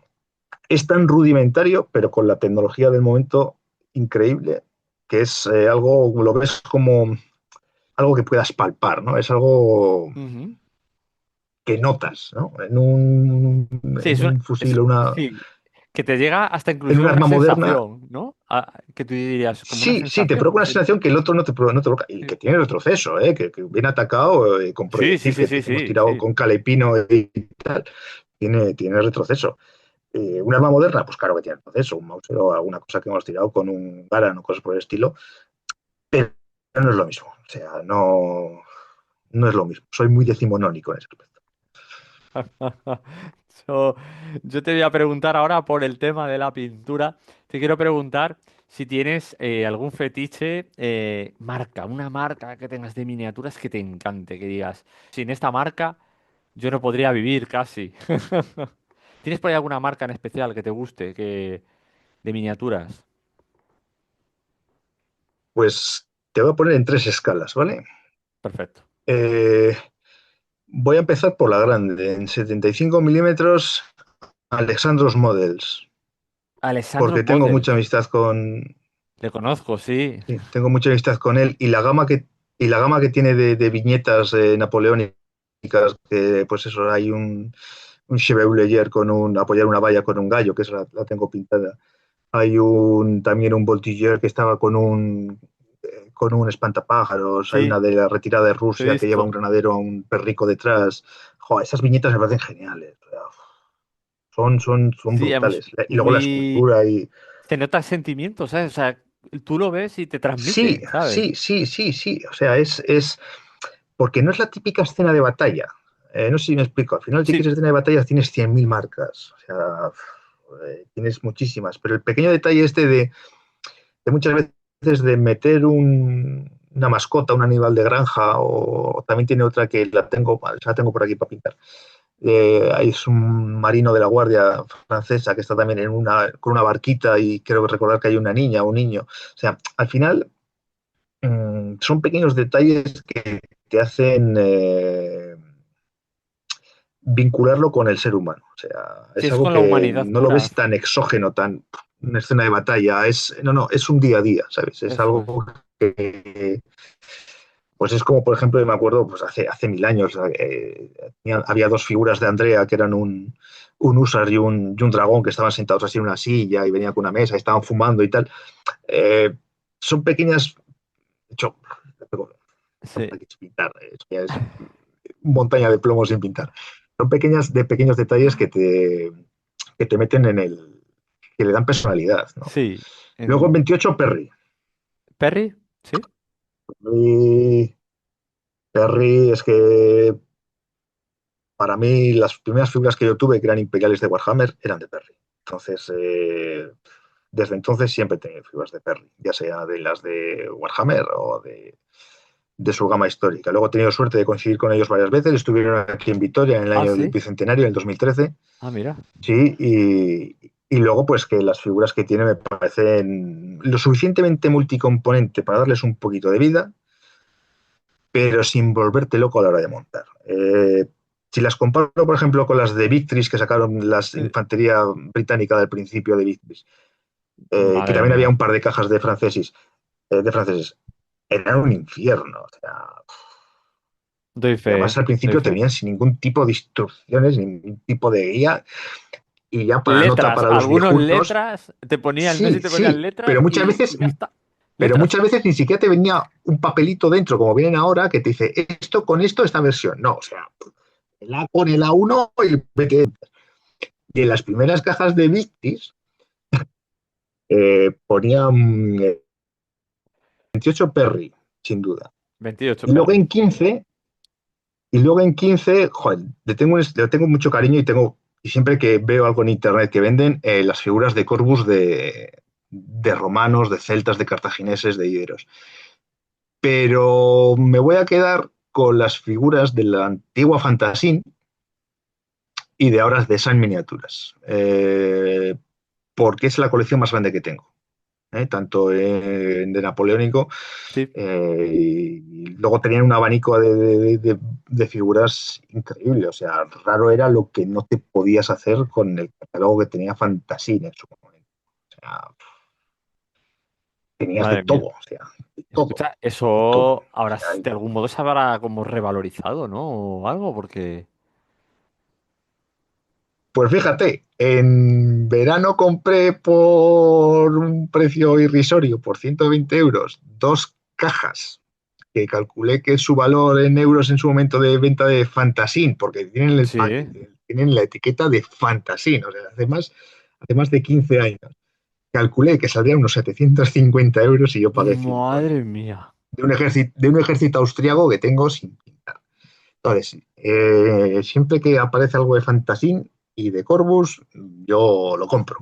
Es tan rudimentario, pero con la tecnología del momento increíble, que es algo, lo ves algo que puedas palpar, ¿no? Es algo Ujú. que notas, ¿no? Sí, En un fusil o sí, que te llega hasta en un inclusive una arma moderna. sensación, ¿no? Que tú dirías, como una Sí, sí, te sensación. provoca una Sí, sensación que el otro no te provoca. Y sí, que tiene retroceso, ¿eh? Que viene atacado con sí, sí, proyectil, sí, que sí, te hemos sí, tirado sí. con calepino y tal. Tiene retroceso. Un arma moderna, pues claro que tiene retroceso. Un Mauser o alguna cosa que hemos tirado con un Garand o cosas por el estilo. Pero no es lo mismo. O sea, no es lo mismo. Soy muy decimonónico en ese aspecto. Yo, yo te voy a preguntar ahora por el tema de la pintura. Te quiero preguntar si tienes algún fetiche, marca, una marca que tengas de miniaturas que te encante, que digas, sin esta marca yo no podría vivir casi. ¿Tienes por ahí alguna marca en especial que te guste, de miniaturas? Pues te voy a poner en tres escalas, ¿vale? Perfecto. Eh, Voy a empezar por la grande. En 75 milímetros, Alexandros Models. Alessandro Porque tengo mucha Models. amistad Le conozco, sí. sí, tengo mucha amistad con él y la gama que tiene de viñetas napoleónicas, que pues eso, hay un Chevauleger apoyar una valla con un gallo, que esa la tengo pintada. Hay también un Voltigeur que estaba con un espantapájaros. Hay una Sí, de la retirada de he Rusia que lleva un visto. granadero a un perrico detrás. Joder, esas viñetas me parecen geniales. O sea, son Sí, además, brutales. Y luego la escultura y, se nota sentimiento, ¿sabes? O sea, tú lo ves y te sí, transmite, ¿sabes? sí, sí, sí, sí. O sea, es porque no es la típica escena de batalla. No sé si me explico. Al final, si Sí, quieres escena de batalla, tienes 100.000 marcas. O sea, tienes muchísimas. Pero el pequeño detalle este de muchas veces de meter una mascota, un animal de granja, o también tiene otra que la tengo por aquí para pintar. Es un marino de la Guardia Francesa que está también con una barquita y creo recordar que hay una niña o un niño. O sea, al final son pequeños detalles que te hacen vincularlo con el ser humano. O sea, sí, es es algo con la que humanidad no lo pura. ves tan exógeno, tan una escena de batalla. No, es un día a día, ¿sabes? Es Eso es. algo que, pues es como, por ejemplo, me acuerdo, pues hace 1000 años, había dos figuras de Andrea que eran un húsar y un dragón que estaban sentados así en una silla y venían con una mesa y estaban fumando y tal. Eh, Son pequeñas. De hecho, Sí, hay que pintar, eso ya es montaña de plomo sin pintar. Son pequeños detalles que te meten que le dan personalidad, ¿no? sí. Luego en 28, Perry. Perry, sí. Y Perry es que para mí las primeras figuras que yo tuve, que eran imperiales de Warhammer, eran de Perry. Entonces, desde entonces siempre he tenido figuras de Perry, ya sea de las de Warhammer o de su gama histórica. Luego he tenido suerte de coincidir con ellos varias veces. Estuvieron aquí en Vitoria en el Ah, año del sí. Bicentenario, en el 2013. Ah, mira. Sí, y luego pues que las figuras que tiene me parecen lo suficientemente multicomponente para darles un poquito de vida, pero sin volverte loco a la hora de montar. Si las comparo, por ejemplo, con las de Victrix que sacaron las Eh, infantería británica del principio de Victrix, que Madre también había mía. un par de cajas de franceses, eran un infierno. O sea, Doy y además fe, al doy principio te fe. venían sin ningún tipo de instrucciones, ningún tipo de guía, y ya para nota Letras, para los algunos viejunos. letras, te ponían, no sé si Sí, te ponían sí, letras y ya está. pero Letras. muchas veces ni siquiera te venía un papelito dentro, como vienen ahora, que te dice esto con esto, esta versión. No, o sea, el A con el A1 y vete. Y en las primeras cajas de Victis ponían 28 Perry, sin duda. 28 Y luego Perry. en 15, joder, le tengo mucho cariño y siempre que veo algo en internet que venden, las figuras de Corvus de romanos, de celtas, de cartagineses, de iberos. Pero me voy a quedar con las figuras de la antigua Fantasín y de ahora de San Miniaturas, porque es la colección más grande que tengo, tanto de Napoleónico, Sí. y luego tenían un abanico de figuras increíble. O sea, raro era lo que no te podías hacer con el catálogo que tenía Fantasín en su momento. O sea, tenías de Madre todo, mía. o sea, de todo, Escucha, de todo. eso O ahora sea, de algún modo se habrá como revalorizado, ¿no? O algo, porque... pues fíjate, en verano compré por un precio irrisorio, por 120 euros, dos cajas que calculé que su valor en euros en su momento de venta de Fantasín, porque tienen, Sí. tienen la etiqueta de Fantasín, o sea, hace más de 15 años. Calculé que saldrían unos 750 euros y yo pagué 120 Madre mía. de un ejército austriaco que tengo sin pintar. Entonces, siempre que aparece algo de Fantasín y de Corvus, yo lo compro.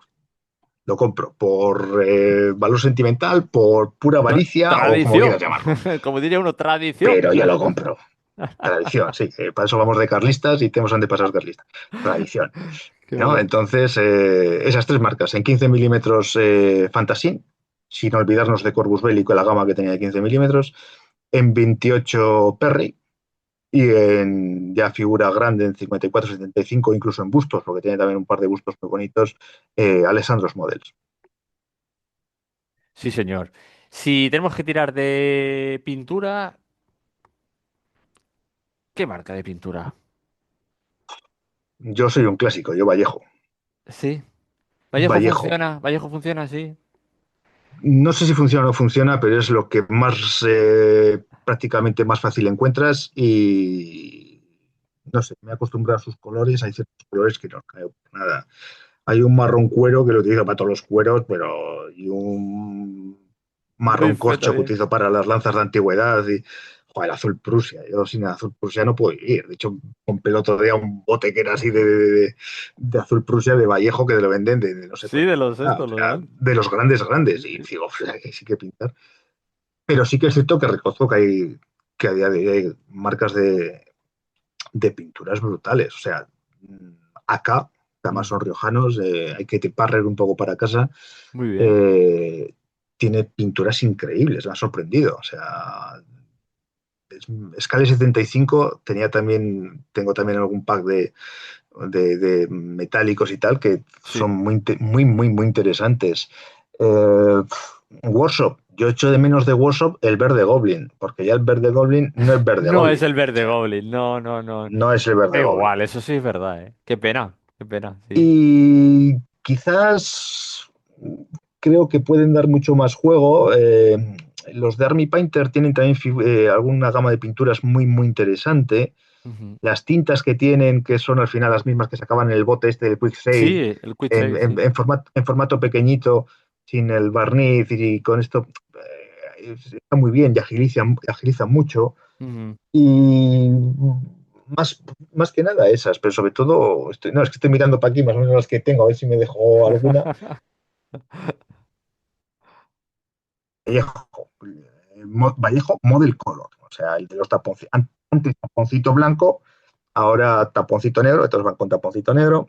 Lo compro por valor sentimental, por pura avaricia o como quieras Tradición. llamarlo. Como diría uno, tradición. Pero yo lo compro. Tradición, sí. Para eso vamos de carlistas y tenemos antepasados carlistas. Tradición. Qué ¿No? bueno. Entonces, esas tres marcas, en 15 milímetros Fantasy, sin olvidarnos de Corvus Belli con la gama que tenía de 15 milímetros, en 28 Perry y en ya figura grande en 54-75, incluso en bustos, porque tiene también un par de bustos muy bonitos, Alessandro's Models. Sí, señor. Si tenemos que tirar de pintura, ¿qué marca de pintura? Yo soy un clásico, yo Vallejo. Sí. Vallejo. Vallejo funciona, sí. No sé si funciona o no funciona, pero es lo que más prácticamente más fácil encuentras y no sé, me he acostumbrado a sus colores, hay ciertos colores que no creo nada. Hay un marrón cuero que lo utilizo para todos los cueros, pero y un Muy marrón fue corcho que también. utilizo para las lanzas de antigüedad y joder, el azul Prusia. Yo sin el azul Prusia no puedo vivir. De hecho, compré el otro día un bote que era así de azul Prusia de Vallejo que te lo venden de no sé Sí, cuánto. de los Ah, o estos, los sea, grandes. de los grandes grandes. Y digo, que sí que pintar. Pero sí que es cierto que reconozco que a día de hoy hay marcas de pinturas brutales. O sea, acá, que además son Ujú. riojanos, hay que parrer un poco para casa, Muy bien. eh, tiene pinturas increíbles, me ha sorprendido. O sea, Scale 75 tengo también algún pack de metálicos y tal que son Sí. muy interesantes. Workshop, yo echo de menos de Workshop el verde Goblin, porque ya el verde Goblin no es verde No es Goblin, el o verde sea, Goblin. No, no, no. no es el Da verde Goblin. igual, eso sí es verdad, ¿eh? Qué pena. Qué pena, sí. Y quizás creo que pueden dar mucho más juego. Los de Army Painter tienen también alguna gama de pinturas muy interesante. Ujú. Las tintas que tienen, que son al final las mismas que sacaban en el bote este del Quick Save, Sí, el Quick Save, sí. en formato pequeñito, sin el barniz y con esto, está muy bien y agiliza mucho. Ujú. Y más, más que nada esas, pero sobre todo, no, es que estoy mirando para aquí más o menos las que tengo, a ver si me dejo alguna. Vallejo, Vallejo Model Color, o sea, el de los taponcitos. Antes taponcito blanco, ahora taponcito negro, estos van con taponcito negro,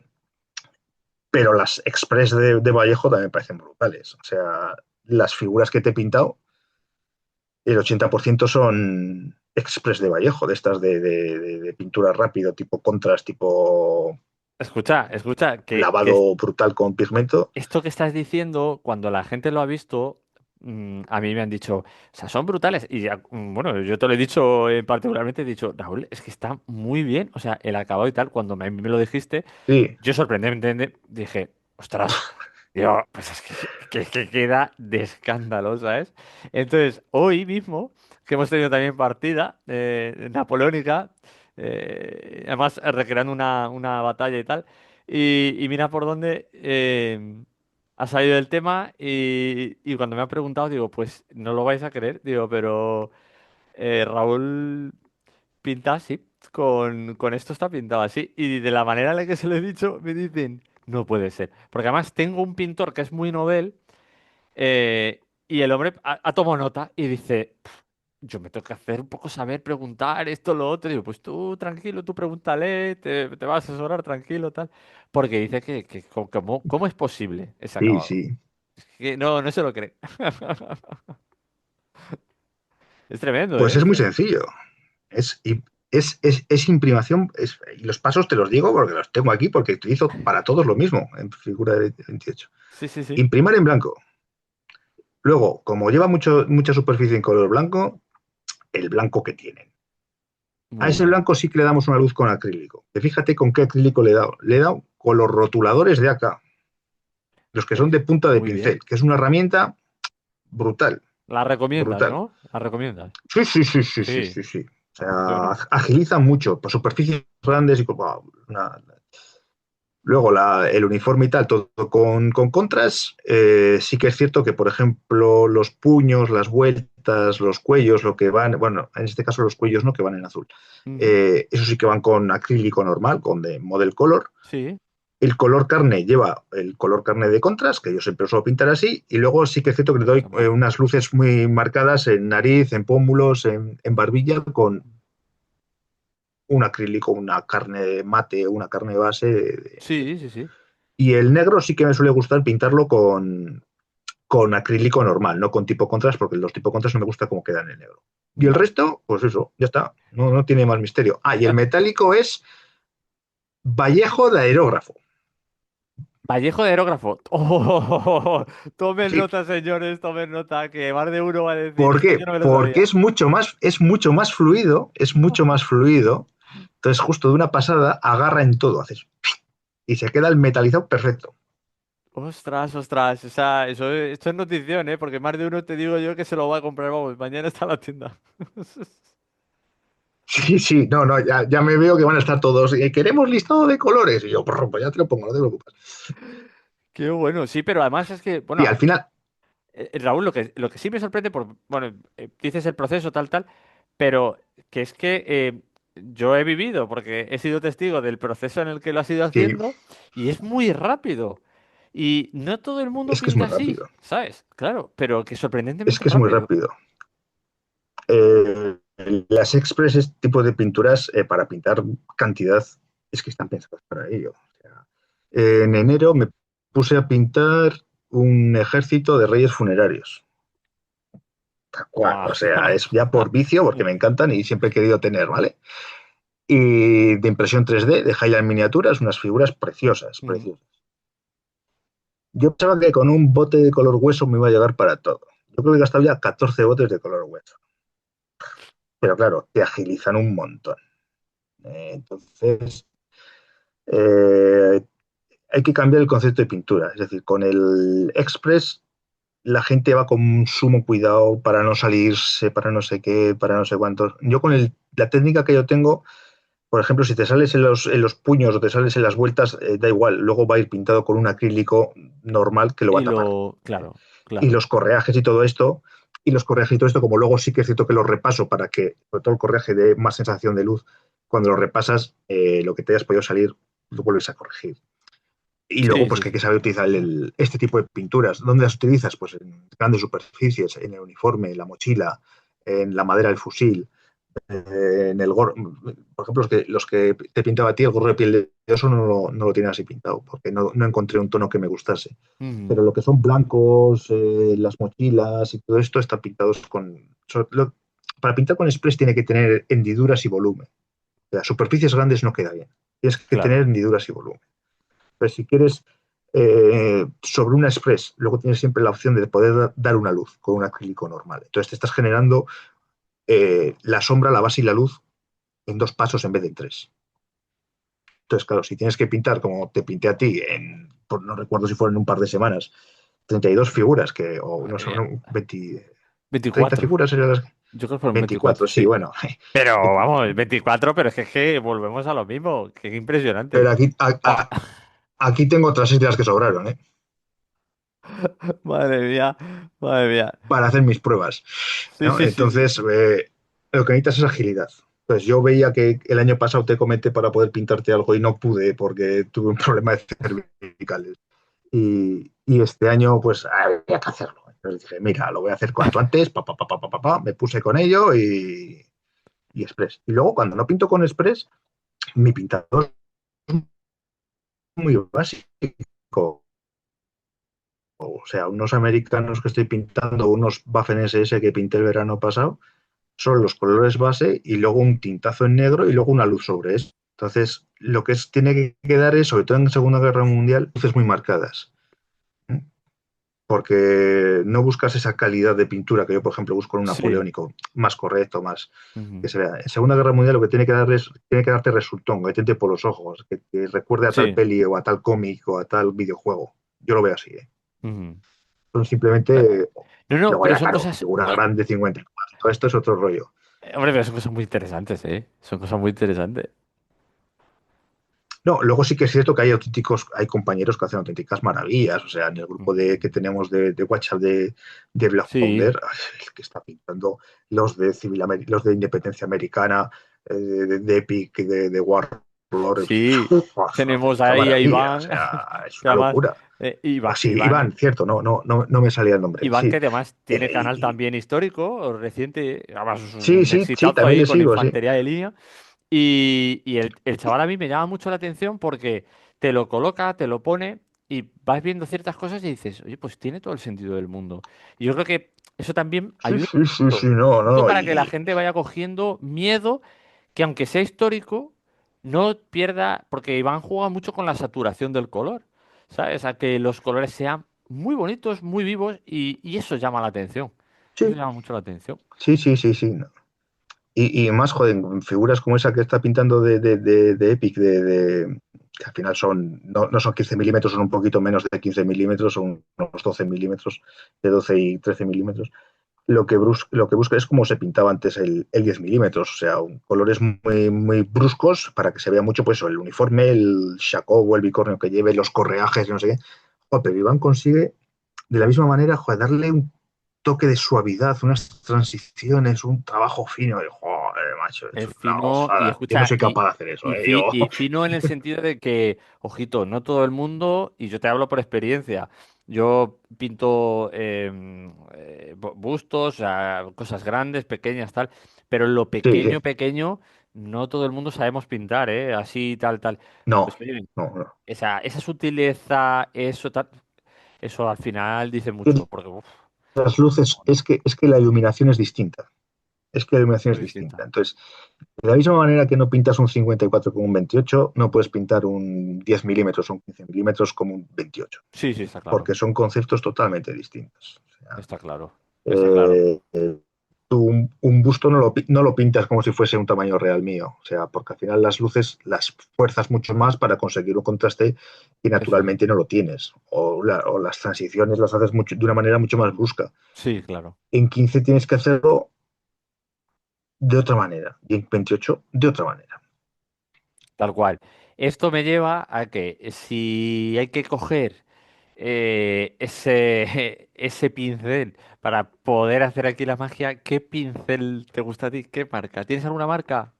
pero las Express de Vallejo también me parecen brutales. O sea, las figuras que te he pintado, el 80% son Express de Vallejo, de estas de pintura rápido, tipo contrast, tipo Escucha, escucha, que lavado brutal con pigmento. esto que estás diciendo, cuando la gente lo ha visto, a mí me han dicho, o sea, son brutales. Y ya, bueno, yo te lo he dicho particularmente, he dicho, Raúl, es que está muy bien, o sea, el acabado y tal, cuando me lo dijiste, Sí, yo sorprendentemente dije, ostras, yo, pues es que queda de escándalo, ¿sabes? Entonces, hoy mismo, que hemos tenido también partida napoleónica, además recreando una batalla y tal, y mira por dónde ha salido el tema y cuando me ha preguntado, digo, pues no lo vais a creer, digo, pero Raúl pinta así, con esto está pintado así, y de la manera en la que se lo he dicho, me dicen, no puede ser, porque además tengo un pintor que es muy novel y el hombre ha tomado nota y dice, yo me tengo que hacer un poco saber, preguntar esto, lo otro. Digo, pues tú tranquilo, tú pregúntale, te va a asesorar tranquilo, tal. Porque dice que ¿cómo es posible ese sí, acabado? sí. Es que no, no se lo cree. Es tremendo, Pues ¿eh? es muy sencillo. Es, es imprimación, y los pasos te los digo porque los tengo aquí, porque utilizo para todos lo mismo en figura de 28. Sí, sí, sí. Imprimar en blanco. Luego, como lleva mucha superficie en color blanco, el blanco que tienen. A Muy ese bien. blanco sí que le damos una luz con acrílico. Que fíjate con qué acrílico le he dado. Le he dado con los rotuladores de acá, los que son de punta de Muy pincel, bien. que es una herramienta brutal, La recomiendas, brutal. ¿no? La recomiendas. Sí, sí, sí, sí, sí, Sí. sí, sí. O Yo sea, no. agilizan mucho, por superficies grandes y wow, luego el uniforme y tal, todo con contras. Sí que es cierto que, por ejemplo, los puños, las vueltas, los cuellos, lo que van, bueno, en este caso los cuellos no, que van en azul. Ujú. Eso sí que van con acrílico normal, con de model color. Sí. El color carne lleva el color carne de contras, que yo siempre lo suelo pintar así, y luego sí que es cierto que le doy También. unas luces muy marcadas en nariz, en pómulos, en barbilla, con un acrílico, una carne mate, una carne base. Sí, sí, sí. Y el negro sí que me suele gustar pintarlo con acrílico normal, no con tipo contrast, porque los tipo contrast no me gusta cómo quedan en negro. Y el Vale. resto, pues eso, ya está, no tiene más misterio. Ah, y el metálico es Vallejo de aerógrafo. Vallejo de aerógrafo. Oh, tomen Sí, nota, señores, tomen nota, que más de uno va a decir, ¿por esto qué? yo no me lo Porque sabía. es mucho más fluido, es mucho más fluido. Entonces, justo de una pasada, agarra en todo, haces y se queda el metalizado perfecto. Ostras, ostras, esto es notición, ¿eh? Porque más de uno te digo yo que se lo va a comprar, vamos, mañana está en la tienda. Sí, sí, no, ya me veo que van a estar todos. Queremos listado de colores. Y yo, pues ya te lo pongo, no te preocupes. Qué bueno, sí, pero además es que, Y bueno, al final, Raúl, lo que sí me sorprende, bueno, dices el proceso tal, tal, pero que es que yo he vivido, porque he sido testigo del proceso en el que lo has ido sí, haciendo, y es muy rápido. Y no todo el mundo es que es pinta muy así, rápido. ¿sabes? Claro, pero que Es sorprendentemente que es muy rápido. rápido. Eh, las Express, este tipo de pinturas, para pintar cantidad, es que están pensadas para ello. O sea, en enero me puse a pintar un ejército de reyes funerarios. Tal cual, Guau. o sea, es ya por vicio, porque me encantan y siempre he querido tener, ¿vale? Y de impresión 3D, de Highline miniaturas, unas figuras preciosas, Mm. preciosas. Yo pensaba que con un bote de color hueso me iba a llegar para todo. Yo creo que he gastado ya 14 botes de color hueso. Pero claro, te agilizan un montón. Entonces, eh, hay que cambiar el concepto de pintura. Es decir, con el Express la gente va con sumo cuidado para no salirse, para no sé qué, para no sé cuántos. Yo con la técnica que yo tengo, por ejemplo, si te sales en los puños o te sales en las vueltas, da igual, luego va a ir pintado con un acrílico normal que lo va a tapar. Claro, Y claro, los correajes y todo esto, como luego sí que es cierto que lo repaso para que, sobre todo el correaje, dé más sensación de luz, cuando lo repasas, lo que te hayas podido salir, lo vuelves a corregir. Y luego, sí, pues sí, que hay sí. que saber utilizar este tipo de pinturas. ¿Dónde las utilizas? Pues en grandes superficies, en el uniforme, en la mochila, en la madera del fusil, en el gorro. Por ejemplo, los que te pintaba a ti, el gorro de piel de oso no lo tiene así pintado, porque no encontré un tono que me gustase. Mm. Pero lo que son blancos, las mochilas y todo esto está pintados para pintar con Express tiene que tener hendiduras y volumen. O sea, superficies grandes no queda bien. Tienes que tener Claro, hendiduras y volumen. Pero si quieres sobre una Express, luego tienes siempre la opción de poder dar una luz con un acrílico normal. Entonces te estás generando la sombra, la base y la luz en dos pasos en vez de en tres. Entonces, claro, si tienes que pintar como te pinté a ti, no recuerdo si fueron un par de semanas, 32 figuras, o no madre sé, mía. no, 20, 30 24. figuras eran las Yo creo que fueron 24, 24, sí, sí. bueno. Pero vamos, 24, pero es que volvemos a lo mismo. Qué impresionante. Pero Buah. aquí tengo otras ideas que sobraron, Madre mía, madre mía. para hacer mis pruebas, Sí, ¿no? sí, sí, sí. Entonces, lo que necesitas es agilidad. Pues yo veía que el año pasado te comenté para poder pintarte algo y no pude porque tuve un problema de cervicales. Y este año, pues, había que hacerlo. Entonces dije, mira, lo voy a hacer cuanto antes, me puse con ello y Express. Y luego, cuando no pinto con Express, mi pintador es muy básico. O sea, unos americanos que estoy pintando, unos Baffen SS que pinté el verano pasado, son los colores base y luego un tintazo en negro y luego una luz sobre eso. Entonces, lo que tiene que quedar es, sobre todo en Segunda Guerra Mundial, luces muy marcadas. porque no buscas esa calidad de pintura que yo, por ejemplo, busco en un Sí. napoleónico, más correcto, más que Ujú. se vea. En Segunda Guerra Mundial lo que tiene que darles, tiene que darte resultón, que te entre por los ojos, que recuerde a tal Sí. peli o a tal cómic o a tal videojuego. Yo lo veo así, ¿eh? Ujú. Son Eh, simplemente, No, no, luego pero ya, son claro, cosas. figura grande, 50 más. Todo esto es otro rollo. Hombre, pero son cosas muy interesantes, ¿eh? Son cosas muy interesantes. No, luego sí que es cierto que hay auténticos, hay compañeros que hacen auténticas maravillas. O sea, en el grupo que Ujú. tenemos de WhatsApp de Black Sí, Powder, el que está pintando los de Independencia Americana, de Epic, de Warlord, sí. es una Tenemos auténtica ahí a maravilla. O Iván, sea, es que una además, locura. Iván, Ah, sí, Iván, cierto, no me salía el nombre. Iván, que Sí. además tiene canal Y, también histórico, reciente, además es sí, un sí, sí, exitazo también ahí le con sigo, sí. infantería de línea. Y el chaval a mí me llama mucho la atención porque te lo coloca, te lo pone y vas viendo ciertas cosas y dices, oye, pues tiene todo el sentido del mundo. Y yo creo que eso también Sí, ayuda sí, sí, sí, mucho, no, justo no. para que la gente vaya cogiendo miedo, que aunque sea histórico, no pierda, porque Iván juega mucho con la saturación del color, ¿sabes? A que los colores sean muy bonitos, muy vivos y eso llama la atención. Eso Sí, llama mucho la atención. sí, sí, sí, sí. No. Y más, joder, figuras como esa que está pintando de Epic, que al final no son 15 milímetros, son un poquito menos de 15 milímetros, son unos 12 milímetros, de 12 y 13 milímetros. Lo que busca es como se pintaba antes el 10 milímetros, o sea, colores muy, muy bruscos para que se vea mucho pues, el uniforme, el shako o el bicornio que lleve, los correajes, no sé qué. Joder, pero Iván consigue de la misma manera, joder, darle un toque de suavidad, unas transiciones, un trabajo fino. Y, joder, macho, es Es una fino y gozada. Yo no escucha, soy capaz de hacer eso, ¿eh? y fino en el sentido de que, ojito, no todo el mundo, y yo te hablo por experiencia, yo pinto bustos, o sea, cosas grandes, pequeñas, tal, pero en lo Sí, sí. pequeño, pequeño, no todo el mundo sabemos pintar, ¿eh? Así, tal, tal. No, Pues oye, no, no. esa sutileza, eso, tal, eso al final dice mucho, porque uf, Las luces, es que la iluminación es distinta. Es que la iluminación es muy distinta. distinta. Entonces, de la misma manera que no pintas un 54 con un 28, no puedes pintar un 10 milímetros o un 15 milímetros como un 28, Sí, sí, está claro, porque son conceptos totalmente distintos. O sea, está claro, está claro. eh, tú un busto no lo pintas como si fuese un tamaño real mío, o sea, porque al final las luces las fuerzas mucho más para conseguir un contraste y Eso es. naturalmente no lo tienes, o las transiciones las haces de una manera mucho más brusca. Sí, claro. En 15 tienes que hacerlo de otra manera y en 28 de otra manera. Tal cual. Esto me lleva a que si hay que coger ese pincel para poder hacer aquí la magia, ¿qué pincel te gusta a ti? ¿Qué marca? ¿Tienes alguna marca?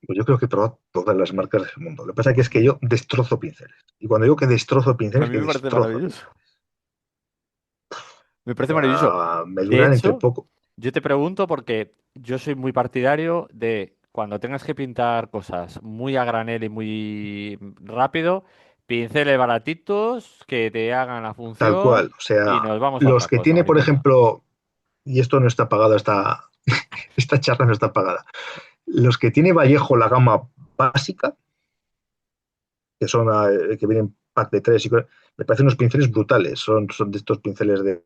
Pues yo creo que he probado todas las marcas del mundo. Lo que pasa que es que yo destrozo pinceles. Y cuando digo que destrozo A pinceles, mí que me parece destrozo maravilloso. pinceles. Me O parece maravilloso. sea, me De duran entre hecho, poco. yo te pregunto porque yo soy muy partidario de cuando tengas que pintar cosas muy a granel y muy rápido, pinceles baratitos que te hagan la Tal función cual. O y sea, nos vamos a los otra que cosa, tiene, me por importa. ejemplo, y esto no está pagado, esta charla no está pagada. Los que tiene Vallejo la gama básica, que son que vienen pack de tres, me parecen unos pinceles brutales. Son de estos pinceles de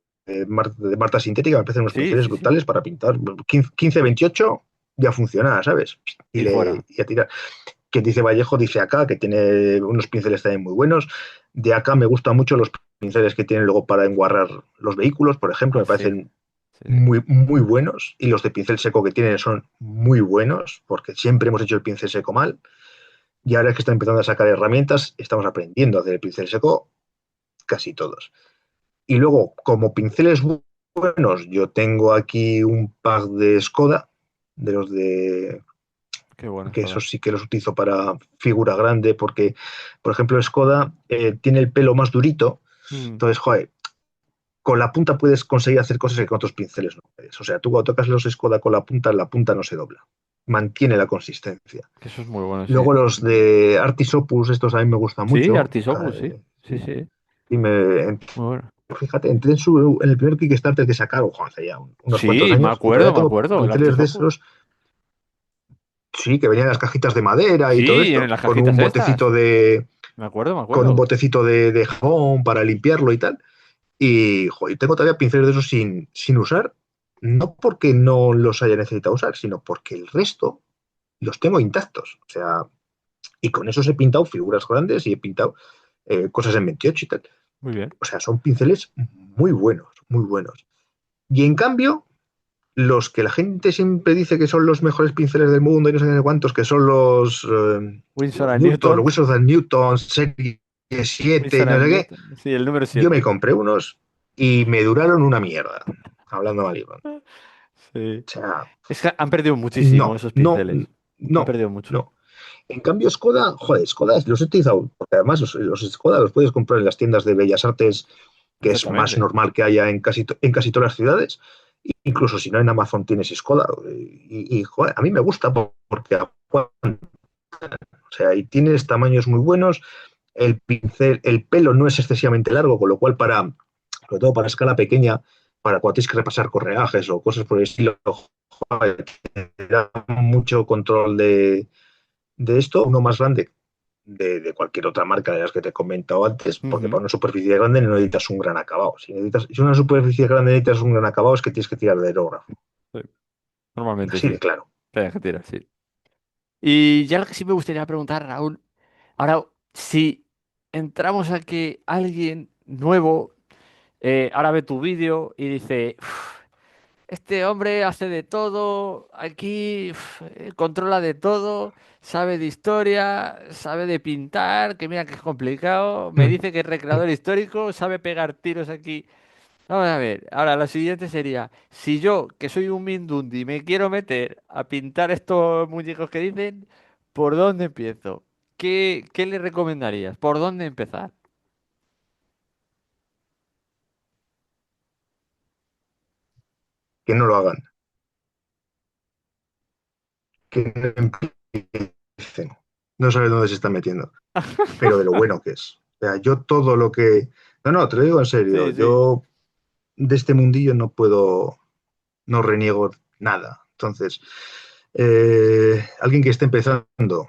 Marta Sintética, me parecen unos Sí, pinceles sí, sí. brutales para pintar. 15-28 ya funciona, ¿sabes? Y, Y fuera. y a tirar. Quien dice Vallejo dice acá, que tiene unos pinceles también muy buenos. De acá me gustan mucho los pinceles que tienen luego para enguarrar los vehículos, por ejemplo, Ah, me sí, parecen sí, sí. muy, muy buenos. Y los de pincel seco que tienen son muy buenos, porque siempre hemos hecho el pincel seco mal. Y ahora es que están empezando a sacar herramientas, estamos aprendiendo a hacer el pincel seco casi todos. Y luego, como pinceles buenos, yo tengo aquí un pack de Skoda, de los de Qué bueno, que esos Skoda. sí que los utilizo para figura grande, porque, por ejemplo, Skoda tiene el pelo más durito, Mm, entonces, joder, con la punta puedes conseguir hacer cosas que con otros pinceles no puedes. O sea, tú cuando tocas los Skoda con la punta no se dobla, mantiene la consistencia. que eso es muy bueno, sí. Luego los de Artisopus, estos a mí me gustan Sí, mucho. Artisopus, sí. Sí, sí. Y Muy bueno. fíjate, entré en el primer Kickstarter que sacaron, ojo, hace ya unos cuantos Sí, años, y todavía me tengo acuerdo, el pinceles de Artisopus. esos, sí, que venían en las cajitas de madera y todo Sí, en esto, las con cajitas un estas. botecito de, Me acuerdo, me con un acuerdo. botecito de jabón para limpiarlo y tal. Y joder, tengo todavía pinceles de esos sin usar, no porque no los haya necesitado usar, sino porque el resto los tengo intactos. O sea, y con esos he pintado figuras grandes y he pintado cosas en 28 y tal. Muy bien. O sea, son pinceles muy buenos, muy buenos. Y en cambio, los que la gente siempre dice que son los mejores pinceles del mundo y no sé qué cuántos, que son Winsor los and Newton, Newton. los Wilson de Newton, serie 7 y Winsor no and sé qué, Newton. Sí, el número yo me 7. compré unos y me duraron una mierda, hablando mal y pronto. Sí. O sea, Es que han perdido muchísimo no, esos no, pinceles. Han no, perdido mucho. no. En cambio, Skoda, joder, Skoda los he utilizado, porque además los Skoda los puedes comprar en las tiendas de Bellas Artes, que es más Exactamente. normal que haya en casi todas las ciudades. Incluso si no en Amazon tienes Skoda. Joder, a mí me gusta porque aguanta. O sea, y tienes tamaños muy buenos. El pincel, el pelo no es excesivamente largo, con lo cual sobre todo para escala pequeña, para cuando tienes que repasar correajes o cosas por el estilo, joder, te da mucho control de esto. Uno más grande de cualquier otra marca de las que te he comentado antes, porque para Ujú. una superficie grande no necesitas un gran acabado. Si una superficie grande necesitas un gran acabado, es que tienes que tirar de aerógrafo. Sí. Normalmente Así sí. de claro. Te deja tirar, sí. Y ya lo que sí me gustaría preguntar, Raúl, ahora, si entramos a que alguien nuevo ahora ve tu vídeo y dice, "Uf, este hombre hace de todo, aquí controla de todo, sabe de historia, sabe de pintar, que mira que es complicado, me Mm. dice que es recreador histórico, sabe pegar tiros aquí. Vamos a ver, ahora lo siguiente sería, si yo, que soy un Mindundi, me quiero meter a pintar estos muñecos que dicen, ¿por dónde empiezo? ¿Qué le recomendarías? ¿Por dónde empezar? Que no lo hagan. Que no empiecen. No saben dónde se están metiendo, pero de lo bueno que es. O sea, yo todo lo que... No, no, te lo digo en serio. Sí, sí. Yo de este mundillo no puedo, no reniego nada. Entonces, alguien que esté empezando,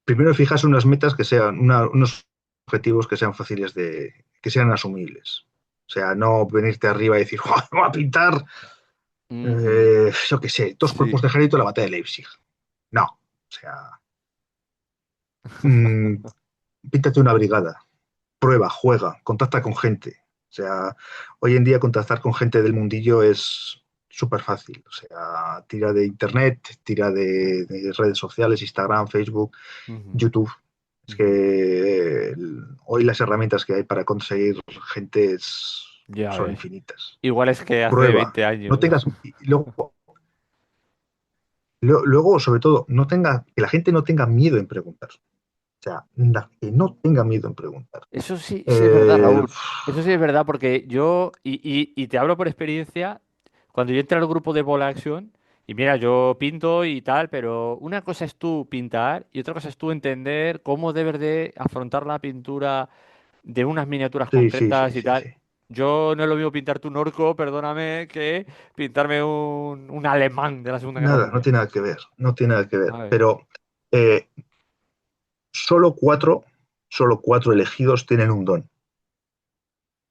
primero fijas unas metas que sean, unos objetivos que sean fáciles que sean asumibles. O sea, no venirte arriba y decir, "Joder, voy a pintar, Ujú. yo qué sé, dos Sí. cuerpos de ejército de la batalla de Leipzig. No, o sea, mm, píntate una brigada, prueba, juega, contacta con gente. O sea, hoy en día contactar con gente del mundillo es súper fácil. O sea, tira de internet, tira de redes sociales, Instagram, Facebook, Ujú, YouTube. Es ujú. que hoy las herramientas que hay para conseguir gente Ya son ves. infinitas. Igual es que hace Prueba, 20 no años. tengas, y luego, sobre todo, que la gente no tenga miedo en preguntar. O sea, que no tenga miedo en preguntar. Eso sí, sí es verdad, Eh, Raúl. Eso sí es verdad porque yo, y te hablo por experiencia, cuando yo entré al grupo de Bola Action, y mira, yo pinto y tal, pero una cosa es tú pintar y otra cosa es tú entender cómo debes de afrontar la pintura de unas miniaturas sí, sí, concretas sí, y sí, tal. sí. Yo no es lo mismo pintarte un orco, perdóname, que pintarme un alemán de la Segunda Guerra Nada, no Mundial. tiene nada que ver, no tiene nada que ver. A ver. Pero eh, solo cuatro, solo cuatro elegidos tienen un don,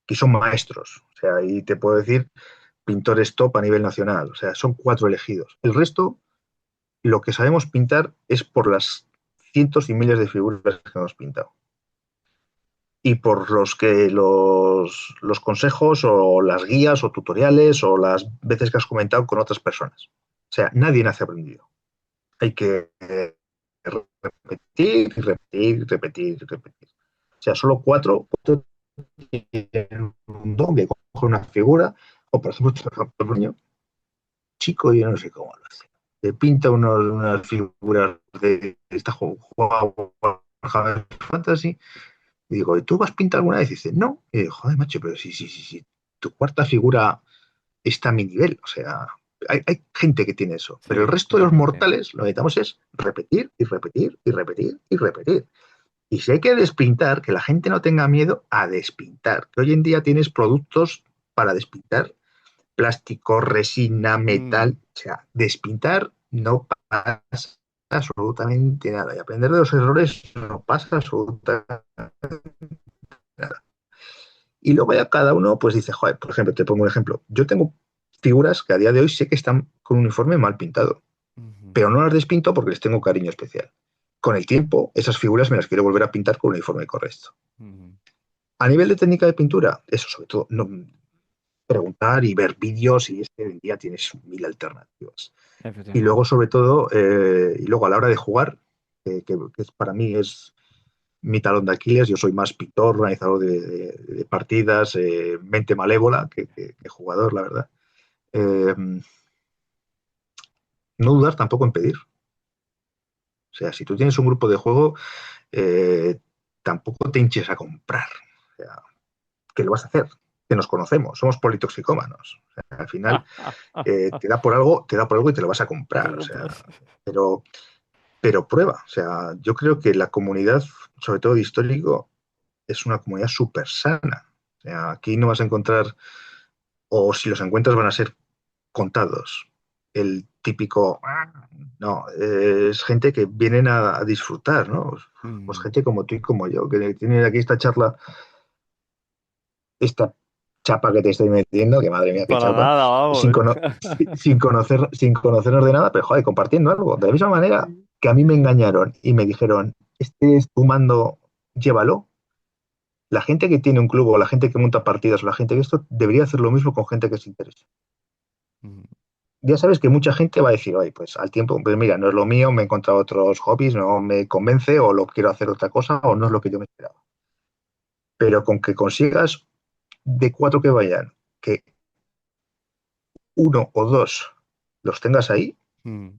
que son maestros. O sea, y te puedo decir pintores top a nivel nacional. O sea, son cuatro elegidos. El resto, lo que sabemos pintar es por las cientos y miles de figuras que hemos pintado. Y por los consejos o las guías o tutoriales o las veces que has comentado con otras personas. O sea, nadie nace aprendido. Hay que repetir, repetir, repetir, repetir. O sea, solo cuatro tienen un don que coge una figura, o por ejemplo, un niño chico, yo no sé cómo lo hace. Le pinta unas figuras de esta Warhammer Fantasy, y digo, ¿y tú vas a pintar alguna vez? Y dice, no. Y digo, joder, macho, pero sí, sí, sí, sí. Tu cuarta figura está a mi nivel. O sea, hay gente que tiene eso. Pero el Sí, resto de eso los sí lo tiene. mortales lo que necesitamos es repetir y repetir y repetir y repetir. Y si hay que despintar, que la gente no tenga miedo a despintar. Que hoy en día tienes productos para despintar, plástico, resina, Mm, metal. O sea, despintar no pasa absolutamente nada. Y aprender de los errores no pasa absolutamente nada. Y luego ya cada uno pues dice, joder, por ejemplo, te pongo un ejemplo. Yo tengo figuras que a día de hoy sé que están con un uniforme mal pintado, Ujú, pero no las despinto porque les tengo cariño especial. Con el tiempo, esas figuras me las quiero volver a pintar con un uniforme correcto. ujú. A nivel de técnica de pintura, eso sobre todo, no, preguntar y ver vídeos y es que hoy en día tienes mil alternativas. Y luego, Efectivamente. sobre todo, y luego a la hora de jugar, para mí es mi talón de Aquiles, yo soy más pintor, organizador de partidas, mente malévola que jugador, la verdad. Eh, no dudar tampoco en pedir. O sea, si tú tienes un grupo de juego, eh, tampoco te hinches a comprar. O sea, ¿qué lo vas a hacer? Que nos conocemos, somos politoxicómanos. O sea, al final, te da por algo y te lo vas a Te lo comprar. O sea, compras. pero, pero prueba. O sea, yo creo que la comunidad, sobre todo de histórico, es una comunidad súper sana. O sea, aquí no vas a encontrar, o si los encuentras van a ser contados. El típico, no, es gente que vienen a disfrutar, ¿no? Pues Mm. gente como tú y como yo, que tienen aquí esta charla, esta chapa que te estoy metiendo, que madre mía, qué Para chapa, nada, sin, vamos. cono- sin conocernos de nada, pero joder, compartiendo algo. De la misma manera Sí. que a mí me engañaron y me dijeron, este es tu mando, llévalo. La gente que tiene un club o la gente que monta partidas o la gente que esto debería hacer lo mismo con gente que se interesa. Mm. Ya sabes que mucha gente va a decir, oye, pues al tiempo, pues mira, no es lo mío, me he encontrado otros hobbies, no me convence o lo quiero hacer otra cosa o no es lo que yo me esperaba. Pero con que consigas de cuatro que vayan, que uno o dos los tengas ahí, Mm.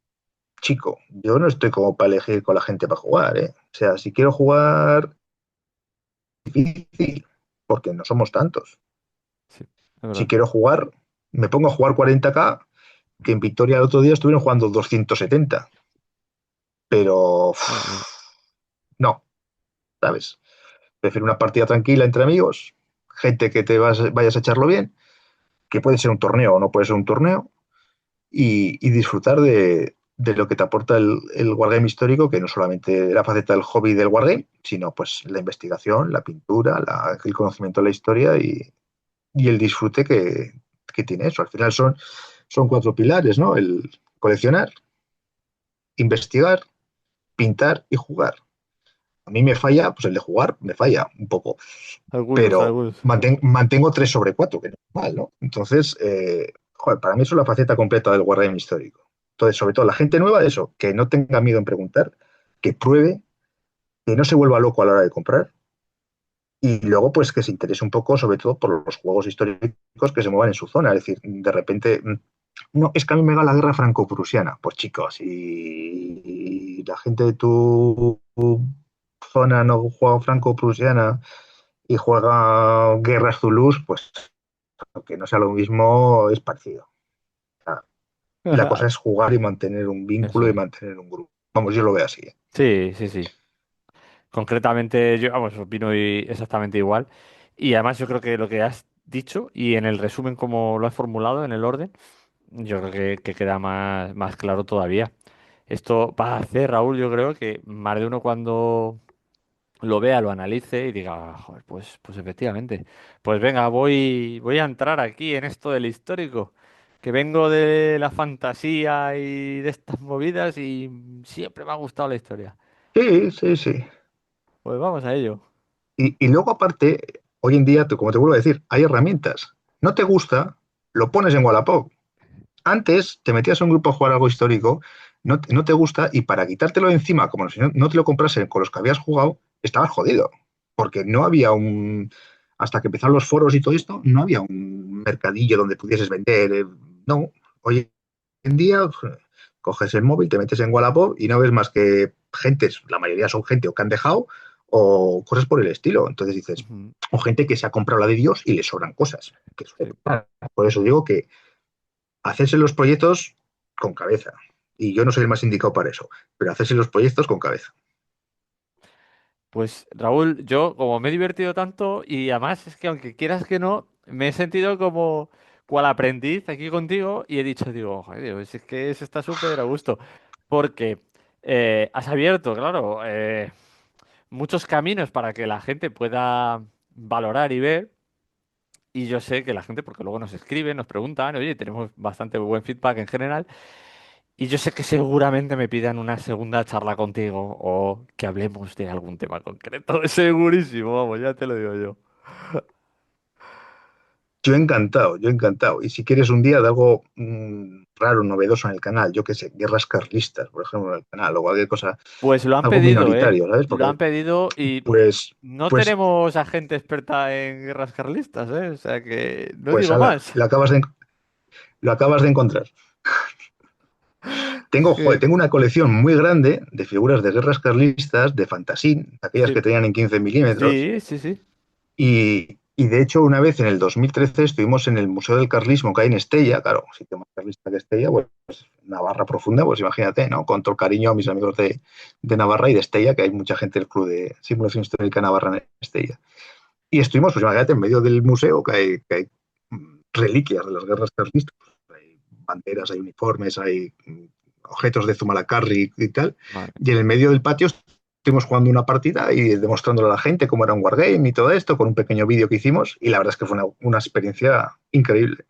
chico, yo no estoy como para elegir con la gente para jugar, ¿eh? O sea, si quiero jugar difícil, porque no somos tantos. Sí, es Si verdad. quiero jugar, me pongo a jugar 40K, que en Victoria el otro día estuvieron jugando 270, pero Madre mía. no, ¿sabes? Prefiero una partida tranquila entre amigos, gente que vayas a echarlo bien, que puede ser un torneo o no puede ser un torneo, y disfrutar de lo que te aporta el wargame histórico, que no solamente la faceta del hobby del wargame, sino pues la investigación, la pintura, el conocimiento de la historia y el disfrute que tiene eso. Al final son cuatro pilares, ¿no? El coleccionar, investigar, pintar y jugar. A mí me falla, pues el de jugar me falla un poco, Algunos, pero algunos. mantengo 3 sobre 4 que no es mal, ¿no? Entonces, joder, para mí eso es la faceta completa del wargame histórico. Entonces, sobre todo la gente nueva, eso, que no tenga miedo en preguntar, que pruebe, que no se vuelva loco a la hora de comprar y luego, pues que se interese un poco, sobre todo, por los juegos históricos que se muevan en su zona. Es decir, de repente, no, es que a mí me va la guerra franco-prusiana. Pues chicos, y la gente de tu zona no juega franco-prusiana y juega guerras zulús, pues aunque no sea lo mismo, es parecido. O sea, la cosa es jugar y mantener un Eso vínculo y es. mantener un grupo. Vamos, yo lo veo así. ¿Eh? Sí, sí, sí. Concretamente, yo, vamos, opino exactamente igual. Y además yo creo que lo que has dicho y en el resumen como lo has formulado, en el orden, yo creo que queda más claro todavía. Esto va a hacer, Raúl, yo creo que más de uno cuando lo vea, lo analice y diga, "Ah, joder, pues efectivamente, pues venga, voy a entrar aquí en esto del histórico, que vengo de la fantasía y de estas movidas y siempre me ha gustado la historia. Sí, sí, sí. Pues vamos a ello. Y luego, aparte, hoy en día, como te vuelvo a decir, hay herramientas. No te gusta, lo pones en Wallapop. Antes te metías a un grupo a jugar algo histórico, no te gusta, y para quitártelo de encima, como si no te lo comprasen con los que habías jugado, estabas jodido. Porque no había hasta que empezaron los foros y todo esto, no había un mercadillo donde pudieses vender. No, hoy en día coges el móvil, te metes en Wallapop y no ves más que gentes, la mayoría son gente o que han dejado o cosas por el estilo. Entonces dices, Ujú. o gente que se ha comprado la de Dios y le sobran cosas. Que suele Sí. pasar. Por eso digo que hacerse los proyectos con cabeza. Y yo no soy el más indicado para eso, pero hacerse los proyectos con cabeza. Pues Raúl, yo como me he divertido tanto y además es que aunque quieras que no, me he sentido como cual aprendiz aquí contigo y he dicho, digo, joder, digo, es que se está súper a gusto. Porque Has abierto, claro, muchos caminos para que la gente pueda valorar y ver. Y yo sé que la gente, porque luego nos escriben, nos preguntan, oye, tenemos bastante buen feedback en general. Y yo sé que seguramente me pidan una segunda charla contigo o que hablemos de algún tema concreto. Segurísimo, vamos, ya te lo digo yo. Yo encantado, yo encantado. Y si quieres un día de algo raro, novedoso en el canal, yo qué sé, guerras carlistas, por ejemplo, en el canal, o cualquier cosa, Pues lo han algo pedido, ¿eh? minoritario, ¿sabes? Lo Porque, han pedido y pues, no pues, tenemos a gente experta en guerras carlistas, ¿eh? O sea que no pues, digo ala, más. lo acabas de encontrar. Tengo, joder, Que- tengo una colección muy grande de figuras de guerras carlistas, de fantasín, aquellas Sí, que tenían en 15 milímetros. sí, sí, sí. Y de hecho, una vez en el 2013 estuvimos en el Museo del Carlismo que hay en Estella, claro, sitio más carlista que Estella, pues Navarra profunda, pues imagínate, ¿no? Con todo el cariño a mis amigos de Navarra y de Estella, que hay mucha gente del Club de Simulación Histórica Navarra en Estella. Y estuvimos, pues imagínate, en medio del museo que hay reliquias de las guerras carlistas, hay banderas, hay uniformes, hay objetos de Zumalacárregui y tal, Vale. y en el medio del patio estuvimos jugando una partida y demostrándole a la gente cómo era un wargame y todo esto, con un pequeño vídeo que hicimos, y la verdad es que fue una experiencia increíble.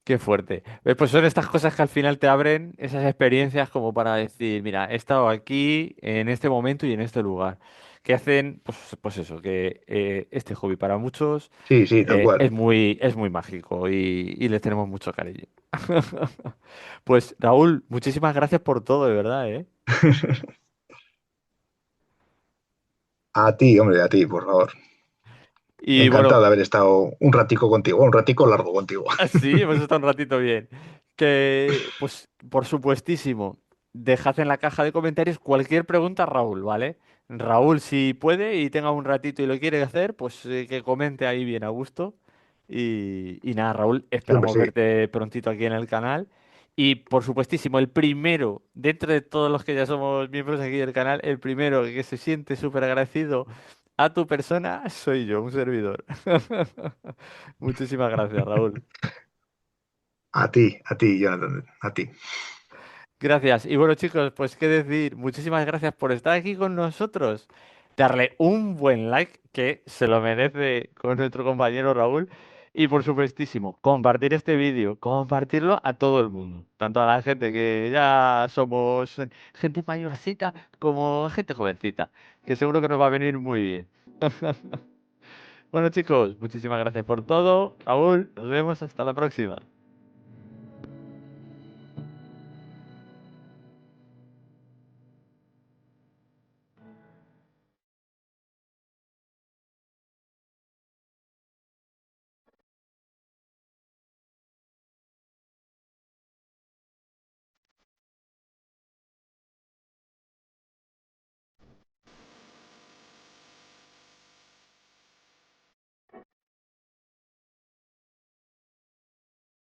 Qué fuerte. Pues son estas cosas que al final te abren esas experiencias como para decir, mira, he estado aquí en este momento y en este lugar. Que hacen, pues eso, que este hobby para muchos Sí, sí, tal cual. es muy mágico y les tenemos mucho cariño. Pues Raúl, muchísimas gracias por todo, de verdad, ¿eh? A ti, hombre, a ti, por favor. Y bueno, Encantado de haber estado un ratico contigo, un ratico largo contigo. sí, hemos estado un ratito bien. Que, pues, por supuestísimo, dejad en la caja de comentarios cualquier pregunta a Raúl, ¿vale? Raúl, si puede y tenga un ratito y lo quiere hacer, pues que comente ahí bien a gusto. Y nada, Raúl, Sí, hombre, esperamos sí. verte prontito aquí en el canal. Y por supuestísimo, el primero, dentro de todos los que ya somos miembros aquí del canal, el primero que se siente súper agradecido a tu persona soy yo, un servidor. Muchísimas gracias, Raúl. A ti, Jonathan, a ti. Gracias. Y bueno, chicos, pues qué decir, muchísimas gracias por estar aquí con nosotros. Darle un buen like, que se lo merece con nuestro compañero Raúl. Y por supuestísimo, compartir este vídeo, compartirlo a todo el mundo. Tanto a la gente que ya somos gente mayorcita como gente jovencita, que seguro que nos va a venir muy bien. Bueno, chicos, muchísimas gracias por todo. Raúl, nos vemos hasta la próxima.